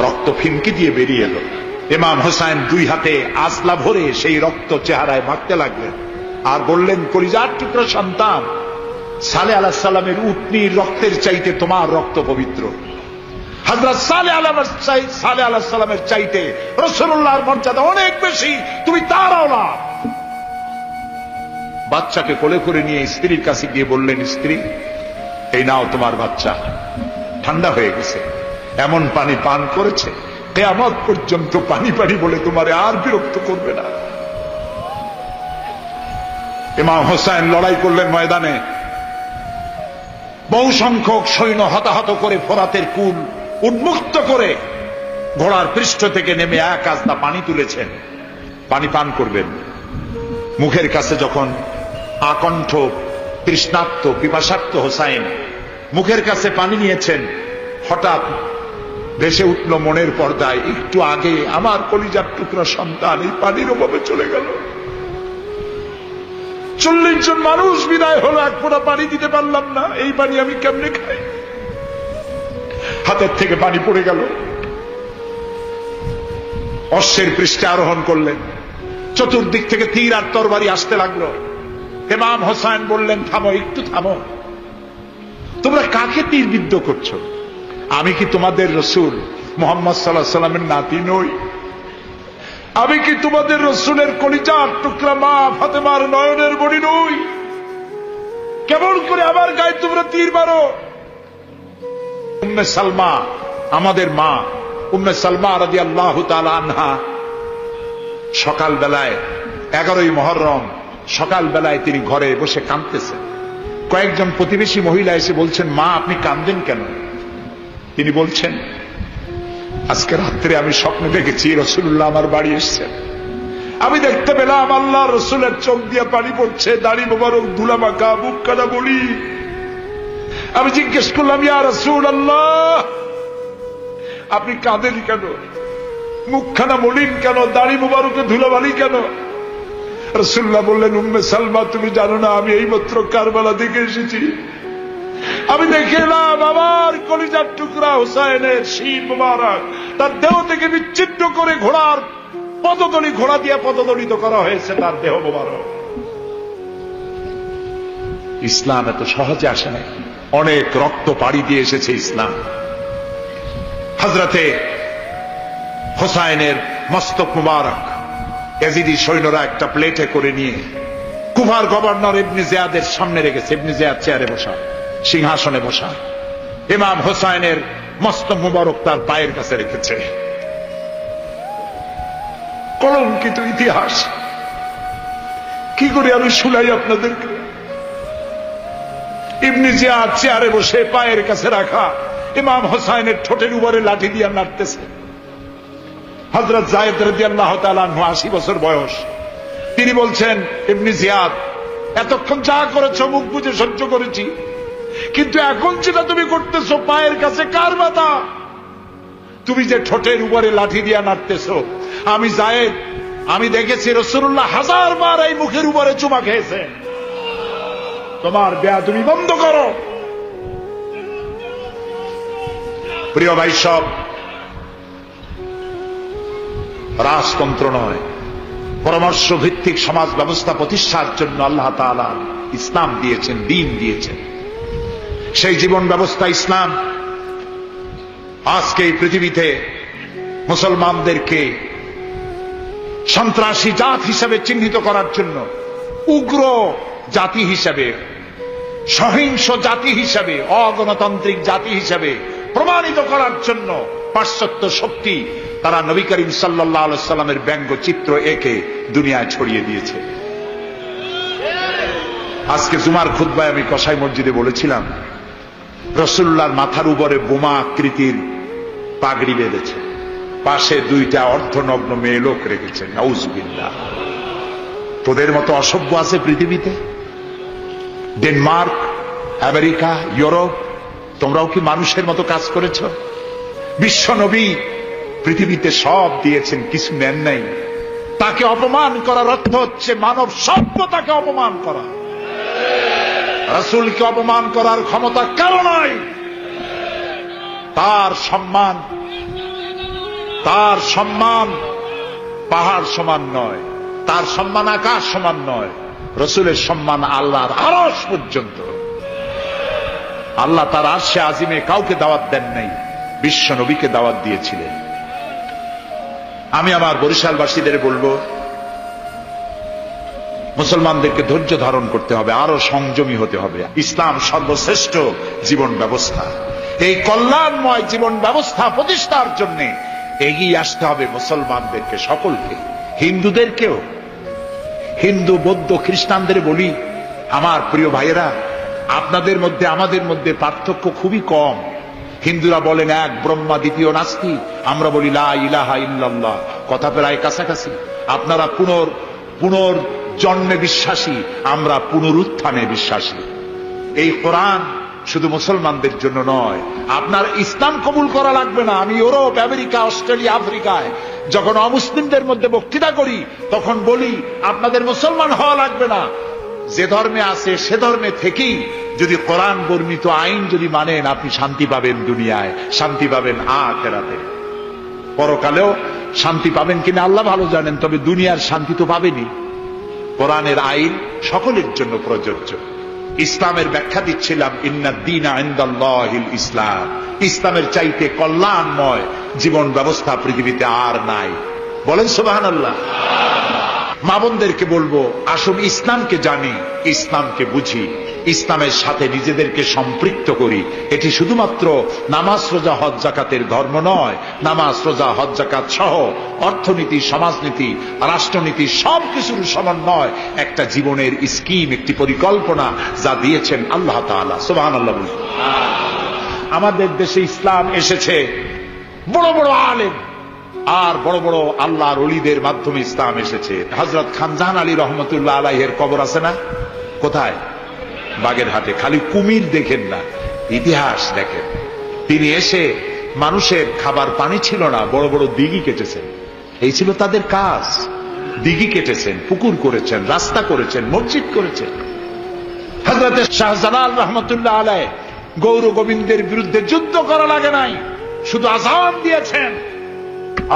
রক্ত ফিনকি দিয়ে বেরিয়ে এলো। ইমাম হোসাইন দুই হাতে আসলা ভরে সেই রক্ত চেহারায় মাখতে লাগলেন আর বললেন, কলিজার টুকরা সন্তান, সালেহ আলাইহিস সালামের উটনির রক্তের চাইতে তোমার রক্ত পবিত্র। হযরত সালেহ আলাইহিস সালামের চাইতে রাসূলুল্লাহর মর্যাদা অনেক বেশি, তুমি তার আওলাদ। বাচ্চাকে কোলে করে নিয়ে স্ত্রীর কাছে গিয়ে বললেন, স্ত্রী, এই নাও তোমার বাচ্চা, ঠান্ডা হয়ে গেছে, এমন পানি পান করেছে কিয়ামত পর্যন্ত পানি পানি বলে তোমারে আর বিরক্ত করবে না। ইমাম হোসেন লড়াই করলেন ময়দানে। বহু সংখ্যক সৈন্য হতাহত করে ফোরাতের কুল উন্মুক্ত করে ঘোড়ার পৃষ্ঠ থেকে নেমে এক আস্তা পানি তুলেছেন, পানি পান করবেন। মুখের কাছে যখন আকণ্ঠ তৃষ্ণার্ত পিপাসার্ত হোসাইন মুখের কাছে পানি নিয়েছেন, হঠাৎ ভেসে উঠল মনের পর্দায়, একটু আগে আমার কলিজার টুকরা সন্তান এই পানির অভাবে চলে গেল। 40 জন মানুষ বিদায় হলো, এক ফোঁটা পানি দিতে পারলাম না, এই পানি আমি কেমনে খাই? হাতের থেকে পানি পড়ে গেল। অশ্বের পৃষ্ঠে আরোহণ করলেন, চতুর্দিক থেকে তীর আর তরবারি আসতে লাগলো। ইমাম হোসেন বললেন, থামো, একটু থামো, তোমরা কাকে তীরবিদ্ধ করছো? আমি কি তোমাদের রসুল মুহাম্মদ সাল্লাল্লাহু আলাইহি সাল্লামের নাতি নই? আমি কি তোমাদের রসুলের কলিজার টুকরা মা ফাতেমার নয়নের মণি নই? কেমন করে আমার গায়ে তোমরা তীর মারো? উম্মে সালমা, আমাদের মা উম্মে সালমা রাদিয়াল্লাহু তাআলা আনহা, সকালবেলায় 11ই মুহররম সকালবেলায় তিনি ঘরে বসে কাঁদতেছেন। কয়েকজন প্রতিবেশী মহিলা এসে বলছেন, মা আপনি কাঁদেন কেন? তিনি বলছেন, আজকে রাত্রে আমি স্বপ্নে দেখেছি রাসূলুল্লাহ আমার বাড়ি এসেছেন। আমি দেখতে পেলাম আল্লাহ রসুলের চোখ দিয়ে পানি পড়ছে, দাড়ি মোবারক ধুলা মাখা, বুক কাটা বলি। আমি জিজ্ঞেস করলাম, ইয়া রাসূলুল্লাহ, আপনি কাঁদেন কেন? মুখখানা মলিন কেন? দাড়ি মোবারকে ধুলাবালি কেন? রাসূলুল্লাহ বললেন, উম্মে সালমা, তুমি জানো না আমি এইমাত্র কারবালা দেখে এসেছি। আমি দেখে এলাম আমার কলিজার টুকরা হুসাইনের শির মোবারক তার দেহ থেকে বিচ্ছিন্ন করে ঘোড়ার পদতলি, ঘোড়া দিয়ে পদদলিত করা হয়েছে তার দেহ মোবারক। ইসলাম এত সহজে আসে না, অনেক রক্ত পাড়ি দিয়ে এসেছে ইসলাম। হযরতে হোসাইনের মস্তক মুবারক ইয়াজিদি সৈন্যরা একটা প্লেটে করে নিয়ে কুফার গভর্নর ইবনে জিয়াদের সামনে রেখেছে। ইবনে জিয়াদ চেয়ারে বসা, সিংহাসনে বসা, ইমাম হোসাইনের মস্তক মুবারক তার পায়ের কাছে রেখেছে। কলঙ্কিত ইতিহাস, কি করে আমি শুনাই আপনাদেরকে। ইবনে জিয়াদ চেয়ারে বসে পায়ের কাছে রাখা ইমাম হোসাইনের ঠোঁটের উপরে লাঠি দিয়ে নাড়তেছে। হযরত যায়েদ রাদিয়াল্লাহু তাআলা আনহু 80 বছর বয়স, তিনি বলছেন, ইবনে জিয়াদ, এতক্ষণ যা করেছ মুখ বুজে সহ্য করেছি, কিন্তু এখন যেটা তুমি করতেছো পায়ের কাছে কার ব্যথা? তুমি যে ঠোঁটের উপরে লাঠি দিয়া নাড়তেছো, আমি যায়েদ, আমি দেখেছি রাসূলুল্লাহ 1000 বার এই মুখের উপরে চুমা খেয়েছে। তোমার বেয়াদবি বন্ধ করো। প্রিয় ভাই সব, রাজতন্ত্র নয়, পরামর্শ ভিত্তিক সমাজ ব্যবস্থা প্রতিষ্ঠার জন্য আল্লাহ তাআলা ইসলাম দিয়েছেন, দ্বীন দিয়েছেন। সেই জীবন ব্যবস্থা ইসলাম আজকে এই পৃথিবীতে মুসলমানদেরকে সন্ত্রাসী জাত হিসেবে চিহ্নিত করার জন্য, উগ্র জাতি হিসেবে, সহিংস জাতি হিসেবে, অগণতান্ত্রিক জাতি হিসেবে প্রমাণিত করার জন্য পাশ্চাত্য শক্তি তারা নবী করিম সাল্লাল্লাহু আলাইহি ওয়াসাল্লামের ব্যঙ্গচিত্র এঁকে দুনিয়ায় ছড়িয়ে দিয়েছে। আজকে জুমার খুতবায় আমি কসাই মসজিদে বলেছিলাম, রাসূলুল্লাহর মাথার উপরে বোমা আকৃতির পাগড়ি বেঁধেছে, পাশে 2টা অর্ধনগ্ন মেয়ে লোক রেখেছেন। নাউজুবিল্লাহ। তোদের মতো অসভ্য আছে পৃথিবীতে? ডেনমার্ক, আমেরিকা, ইউরোপ, তোমরাও কি মানুষের মতো কাজ করেছ? বিশ্ব নবী পৃথিবীতে সব দিয়েছেন, কিছু নেন নাই। তাকে অপমান করার অর্থ হচ্ছে মানব সভ্যতাকে অপমান করা। রাসূলকে অপমান করার ক্ষমতা কারো নাই। তার সম্মান পাহাড় সমান নয়, তার সম্মান আকাশ সমান নয়। রাসূলের সম্মান আল্লাহর আরশ পর্যন্ত। আল্লাহ তার আরশে আজিমে কাউকে দাওয়াত দেন নাই, বিশ্ব নবীকে দাওয়াত দিয়েছিলেন। আমি আমার বরিশালবাসীদের বলবো, মুসলমানদেরকে ধৈর্য ধারণ করতে হবে, আরো সংযমী হতে হবে। ইসলাম সর্বশ্রেষ্ঠ জীবন ব্যবস্থা। এই কল্যাণময় জীবন ব্যবস্থা প্রতিষ্ঠার জন্য এগিয়ে আসতে হবে মুসলমানদেরকে, সকলকে, হিন্দুদেরকেও। হিন্দু, বৌদ্ধ, খ্রিস্টানদের বলি, আমার প্রিয় ভাইয়েরা, আপনাদের মধ্যে আমাদের মধ্যে পার্থক্য খুবই কম। হিন্দুরা বলেন এক ব্রহ্মা, দ্বিতীয় নাস্তি, আমরা বলি লা ইলাহা ইল্লাল্লাহ, কথা প্রায় কাছাকাছি। আপনারা পুনর্জন্মে বিশ্বাসী, আমরা পুনরুত্থানে বিশ্বাসী। এই কোরআন শুধু মুসলমানদের জন্য নয়। আপনার ইসলাম কবুল করা লাগবে না। আমি ইউরোপ, আমেরিকা, অস্ট্রেলিয়া, আফ্রিকায় যখন অমুসলিমদের মধ্যে বক্তৃতা করি, তখন বলি আপনাদের মুসলমান হওয়া লাগবে না। যে ধর্মে আছে সে ধর্মে থেকেই যদি কোরআন বর্ণিত আইন যদি মানেন, আপনি শান্তি পাবেন দুনিয়ায়, শান্তি পাবেন আখিরাতে। পরকালেও শান্তি পাবেন কিনা আল্লাহ ভালো জানেন, তবে দুনিয়ার শান্তি তো পাবেনই। কোরআনের আইন সকলের জন্য প্রযোজ্য। ইসলামের ব্যাখ্যা দিচ্ছিলাম, ইন্নাদ-দীনা ইনদাল্লাহিল ইসলাম। ইসলামের চাইতে কল্যাণময় জীবন ব্যবস্থা পৃথিবীতে আর নাই। বলেন সুবহানাল্লাহ। মা বোনদেরকে বলবো, আসুন ইসলামকে জানি, ইসলামকে বুঝি, ইসলামের সাথে নিজেদেরকে সম্পৃক্ত করি। এটি শুধুমাত্র নামাজ, রোজা, হজ, যাকাতের ধর্ম নয়। নামাজ, রোজা, হজ, যাকাত সহ অর্থনীতি, সমাজনীতি, রাষ্ট্রনীতি সবকিছুর সমন্বয় একটা জীবনের স্কিম, একটি পরিকল্পনা যা দিয়েছেন আল্লাহ তাআলা। সুবহানাল্লাহ। আমাদের দেশে ইসলাম এসেছে বড় বড় আলেম আর বড় বড় আল্লাহর ওলিদের মাধ্যমে ইসলাম এসেছে। হযরত খানজাহান আলী রহমতুল্লাহ আলাইহির কবর আছে না? কোথায়? বাগেরহাটে। খালি কুমির দেখেন না, ইতিহাস দেখেন। তিনি এসে, মানুষের খাবার পানি ছিল না, বড় বড় দিঘি কেটেছেন। এই ছিল তাদের কাজ। দিঘি কেটেছেন, পুকুর করেছেন, রাস্তা করেছেন, মসজিদ করেছেন। হযরত শাহজালাল রহমতুল্লাহ আলাইহি গৌর গোবিন্দের বিরুদ্ধে যুদ্ধ করা লাগে নাই, শুধু আযান দিয়েছেন,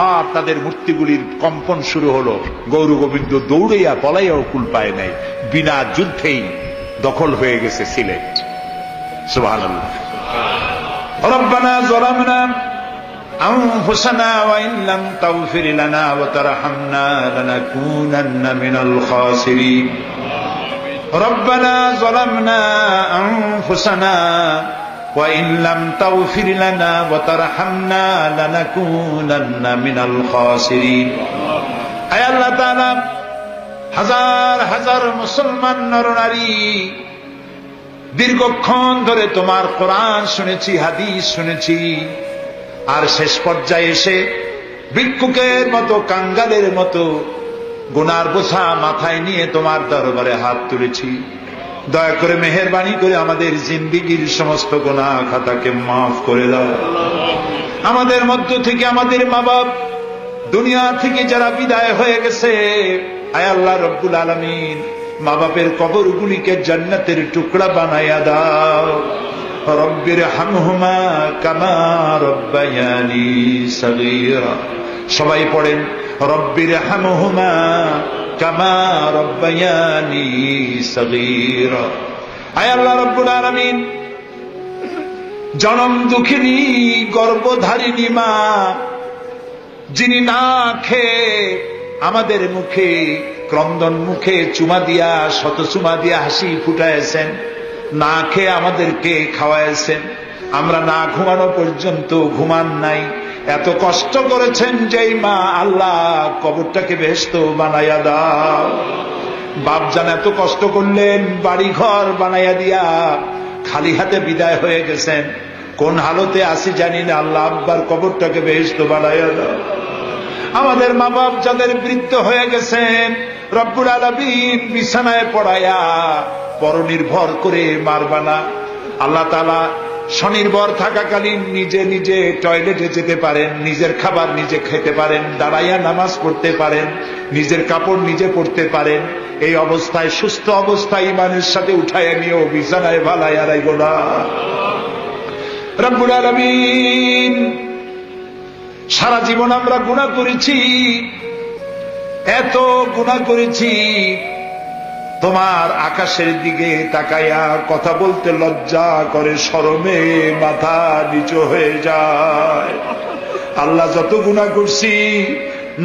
আর তাদের মূর্তিগুলির কম্পন শুরু হলো। গৌর গোবিন্দ দৌড়াইয়া পলাইয়াও কুল পায় নাই, বিনা যুদ্ধেই দখল হয়ে গেছে সিলেট। সুবহানাল্লাহ। রব্বানা যালামনা আনফুসানা ওয়া ইন লাম তাগফির লানা ওয়া তারহামনা লানাকুনান্না মিনাল খাসিরিন। রব্বানা যালামনা আনফুসানা ওয়া ইন লাম তাগফির লানা ওয়া তারহামনা লানাকুনান্না মিনাল খাসিরিন। আয় আল্লাহ তাআলা, হাজার হাজার মুসলমান নরনারী দীর্ঘক্ষণ ধরে তোমার কোরআন শুনেছি, হাদিস শুনেছি, আর শেষ পর্যায়ে এসে ভিক্ষুকের মতো, কাঙ্গালের মতো গুনার বোঝা মাথায় নিয়ে তোমার দরবারে হাত তুলেছি। দয়া করে মেহেরবানি করে আমাদের জিন্দেগীর সমস্ত গুনাহ খাতাকে মাফ করে দাও। আমাদের মধ্য থেকে আমাদের মা বাপ দুনিয়া থেকে যারা বিদায় হয়ে গেছে, আয় আল্লাহ রব্বুল আলামিন, মা বাপের কবরগুলিকে জান্নাতের টুকরা বানায়া দাও। রব্বির হামহুমা কামা রব্বায়ানি সগীরা। সবাই পড়েন, রব্বির হামহুমা কামা রব্বায়ানি সগীরা। আয় আল্লাহ রব্বুল আলামিন, জনম দুঃখিনী গর্ভধারিণী মা, যিনি না খেয়ে আমাদের মুখে, ক্রন্দন মুখে চুমা দিয়া, শত চুমা দিয়া হাসি ফুটাইছেন, না খেয়ে আমাদেরকে খাওয়াইছেন, আমরা না ঘুমানো পর্যন্ত ঘুমান নাই, এত কষ্ট করেছেন যেই মা, আল্লাহ কবরটাকে বেহেশত বানাইয়া দাও। বাপ জান এত কষ্ট করলেন, বাড়ি ঘর বানাইয়া দিয়া খালি হাতে বিদায় হয়ে গেছেন, কোন হালতে আসি জানি না, আল্লাহ আব্বার কবরটাকে বেহেশত বানাইয়া দাও। আমাদের মা বাপ যাদের বৃদ্ধ হয়ে গেছেন, রব্বুল আলামিন বিছানায় পড়ায়া পরনির্ভর করে মারবা না। আল্লাহ তাআলা স্বনির্ভর থাকাকালীন নিজে নিজে টয়লেটে যেতে পারেন, নিজের খাবার নিজে খেতে পারেন, দাঁড়াইয়া নামাজ পড়তে পারেন, নিজের কাপড় নিজে পরতে পারেন। এই অবস্থায়, সুস্থ অবস্থায় ইমানের সাথে উঠাইয়া নিয়েও বিছানায় ভালাইয়া রাখবো না। রব্বুল আলামিন, সারা জীবন আমরা গুনাহ করেছি, এত গুনাহ করেছি, তোমার আকাশের দিকে তাকাইয়া কথা বলতে লজ্জা করে, শরমে মাথা নিচু হয়ে যায়। আল্লাহ, যত গুনাহ করছি,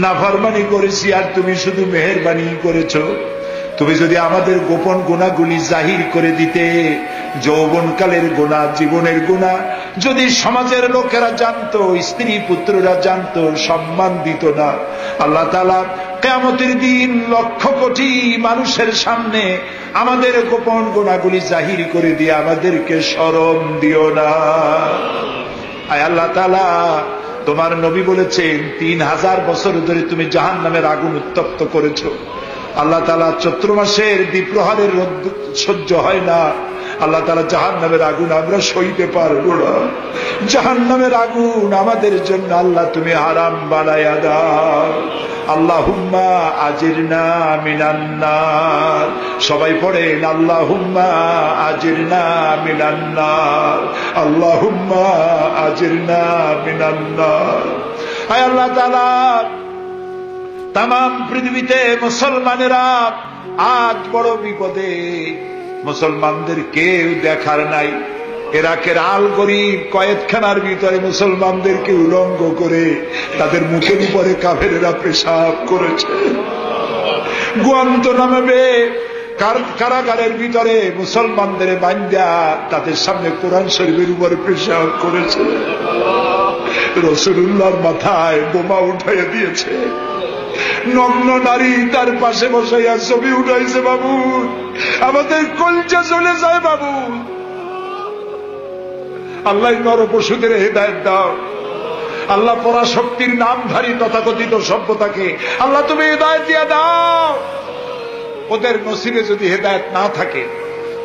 নাফরমানি করেছি, আর তুমি শুধু মেহেরবানি করেছো। তুমি যদি আমাদের গোপন গুনাহগুলি জাহির করে দিতে, যৌবনকালের গুনাহ, জীবনের গুনাহ যদি সমাজের লোকেরা জানতো, স্ত্রী পুত্ররা জানতো, সম্মান দিত না। আল্লাহ তাআলা কিয়ামতের দিন লক্ষ কোটি মানুষের সামনে আমাদের গোপন গুনাহগুলি জাহির করে দিয়ে আমাদেরকে শরম দিও না। আয় আল্লাহ তাআলা, তোমার নবী বলেছেন 3000 বছর ধরে তুমি জাহান্নামের আগুন উত্তপ্ত করেছো। আল্লাহ তাআলা চৈত্র মাসের দ্বিপ্রহরের রোদ সহ্য হয় না। আল্লাহ তাআলা জাহান্নামের আগুন আমরা সইতে পারবো না। জাহান্নামের আগুন আমাদের জন্য আল্লাহ তুমি হারাম বানায়া দাও। আল্লাহুম্মা আজিরনা মিনান নার। সবাই পড়েন, আল্লাহুম্মা আজিরনা মিনান নার, আল্লাহুম্মা আজিরনা মিনান নার। আয় আল্লাহ তাআলা, তামাম পৃথিবীতে মুসলমানেরা আজ বড় বিপদে, মুসলমানদের কেউ দেখার নাই। ইরাকের আল গরিব কয়েদখানার ভিতরে মুসলমানদেরকে উলঙ্গ করে তাদের মুখের উপরে কাফেরেরা পেশাব করেছে। গুয়ান্তানামে কারাগারের ভিতরে মুসলমানদের বান্ধা তাদের সামনে কোরআন শরীফের উপরে পেশাব করেছে। রাসূলুল্লাহর মাথায় বোমা উঠাইয়া দিয়েছে। নগ্ন নারী তার পাশে বসাইয়া ছবি উঠাইছে। বাবু, আমাদের কলজা চলে যায় বাবু। আল্লাহ নরপশুদের হেদায়েত দাও। আল্লাহ পরাশক্তির নামধারী তথাকথিত সভ্যতাকে আল্লাহ তুমি হেদায়েত দিয়া দাও। ওদের নসিবে যদি হেদায়েত না থাকে,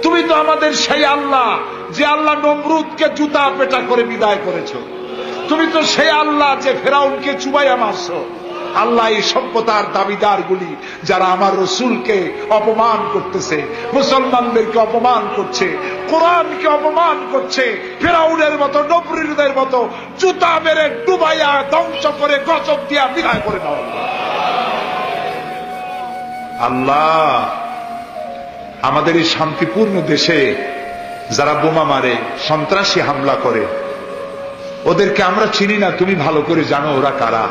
তুমি তো আমাদের সেই আল্লাহ যে আল্লাহ নমরুদকে জুতা পেটা করে বিদায় করেছো। তুমি তো সেই আল্লাহ যে ফেরাউনকে চুবাইয়া মারছো। আল্লাহ এই সভ্যতার দাবিদার গুলি যারা আমার রসুলকে অপমান করতেছে, মুসলমানদেরকে অপমান করছে, কোরআনকে অপমান করছে, ফেরাউনের মতো নবরীদের মতো জুতা মেরে ডুবাইয়া ধ্বংস করে গজব দিয়া বিদায় করে দাও আল্লাহ। আমাদের এই শান্তিপূর্ণ দেশে যারা বোমা মারে, সন্ত্রাসী হামলা করে, ওদেরকে আমরা চিনি না, তুমি ভালো করে জানো ওরা কারা।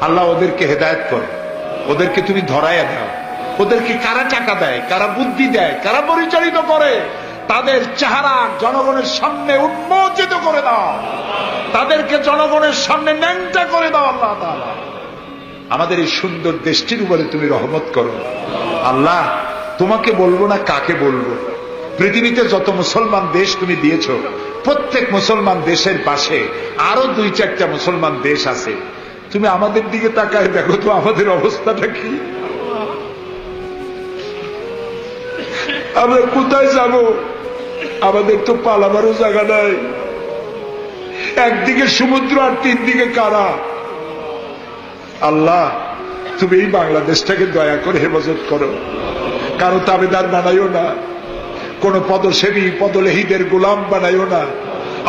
আল্লাহ ওদেরকে হেদায়েত করো, ওদেরকে তুমি ধরাইয়া দাও। ওদেরকে কারা টাকা দেয়, কারা বুদ্ধি দেয়, কারা পরিচালিত করে, তাদের চেহারা জনগণের সামনে উন্মোচিত করে দাও, তাদেরকে জনগণের সামনে ন্যাংটা করে দাও আল্লাহ তাআলা। আমাদের এই সুন্দর দেশটির উপরে তুমি রহমত করো আল্লাহ। তোমাকে বলবো না কাকে বলবো, পৃথিবীতে যত মুসলমান দেশ তুমি দিয়েছো, প্রত্যেক মুসলমান দেশের পাশে আরো 2-4টা মুসলমান দেশ আছে। তুমি আমাদের দিকে তাকায় দেখো তো আমাদের অবস্থাটা কি, আমরা কোথায় যাব? আমাদের তো পালাবারও জায়গা নাই, একদিকে সমুদ্র আর 3 দিকে কারা। আল্লাহ তুমি এই বাংলাদেশটাকে দয়া করে হেফাজত করো, কারো তাবেদার বানাইও না, কোন পদসেবী পদলেহীদের গোলাম বানাইও না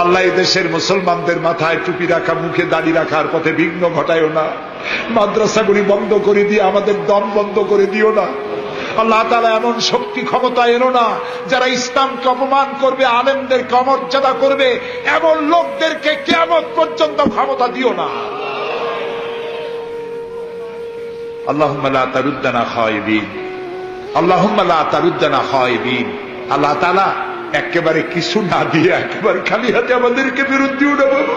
আল্লাহ। এই দেশের মুসলমানদের মাথায় টুপি রাখা, মুখে দাড়ি রাখার পথে বিঘ্ন ঘটাইও না। মাদ্রাসাগুলি বন্ধ করে দিয়ে আমাদের দম বন্ধ করে দিও না আল্লাহ তাআলা। এমন শক্তি ক্ষমতা এনো না যারা ইসলামকে অপমান করবে, আলেমদেরকে অমর্যাদা করবে, এমন লোকদেরকে কিয়ামত পর্যন্ত ক্ষমতা দিও না। আল্লাহুম্মা লা তারুদ্দানা খায়িবিন, আল্লাহুম্মা লা তারুদ্দানা খায়িবিন। আল্লাহ তাআলা একেবারে কিছু না দিয়ে একেবারে খালি হাতে আমাদেরকে ফেরত দিও না বাবা।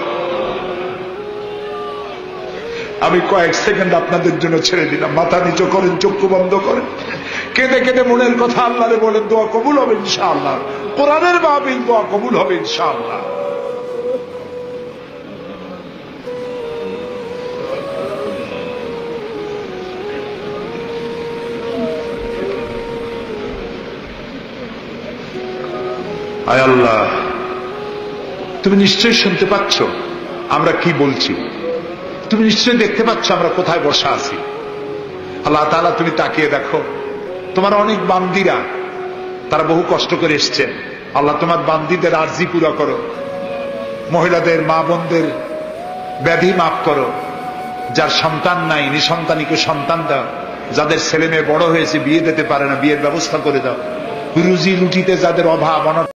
আমি কয়েক সেকেন্ড আপনাদের জন্য ছেড়ে দিলাম, মাথা নিচু করেন, চক্ষু বন্ধ করেন, কেঁদে কেঁদে মনের কথা আল্লাহরে বলেন, দোয়া কবুল হবে ইনশাআল্লাহ। কোরআনের মাহফিল, দোয়া কবুল হবে ইনশাআল্লাহ। আয় আল্লাহ, তুমি নিশ্চয়ই শুনতে পাচ্ছ আমরা কি বলছি, তুমি নিশ্চয়ই দেখতে পাচ্ছ আমরা কোথায় বসা আছি। আল্লাহ তাআলা তুমি তাকিয়ে দেখো, তোমার অনেক বান্দীরা তারা বহু কষ্ট করে এসছেন। আল্লাহ তোমার বান্দীদের আরজি পুরা করো, মহিলাদের মা বোনদের ব্যাধি মাফ করো, যার সন্তান নাই নিঃসন্তানীকে সন্তান দাও, যাদের ছেলে মেয়ে বড় হয়েছে বিয়ে দিতে পারে না বিয়ের ব্যবস্থা করে দাও, রুজি রুটিতে যাদের অভাব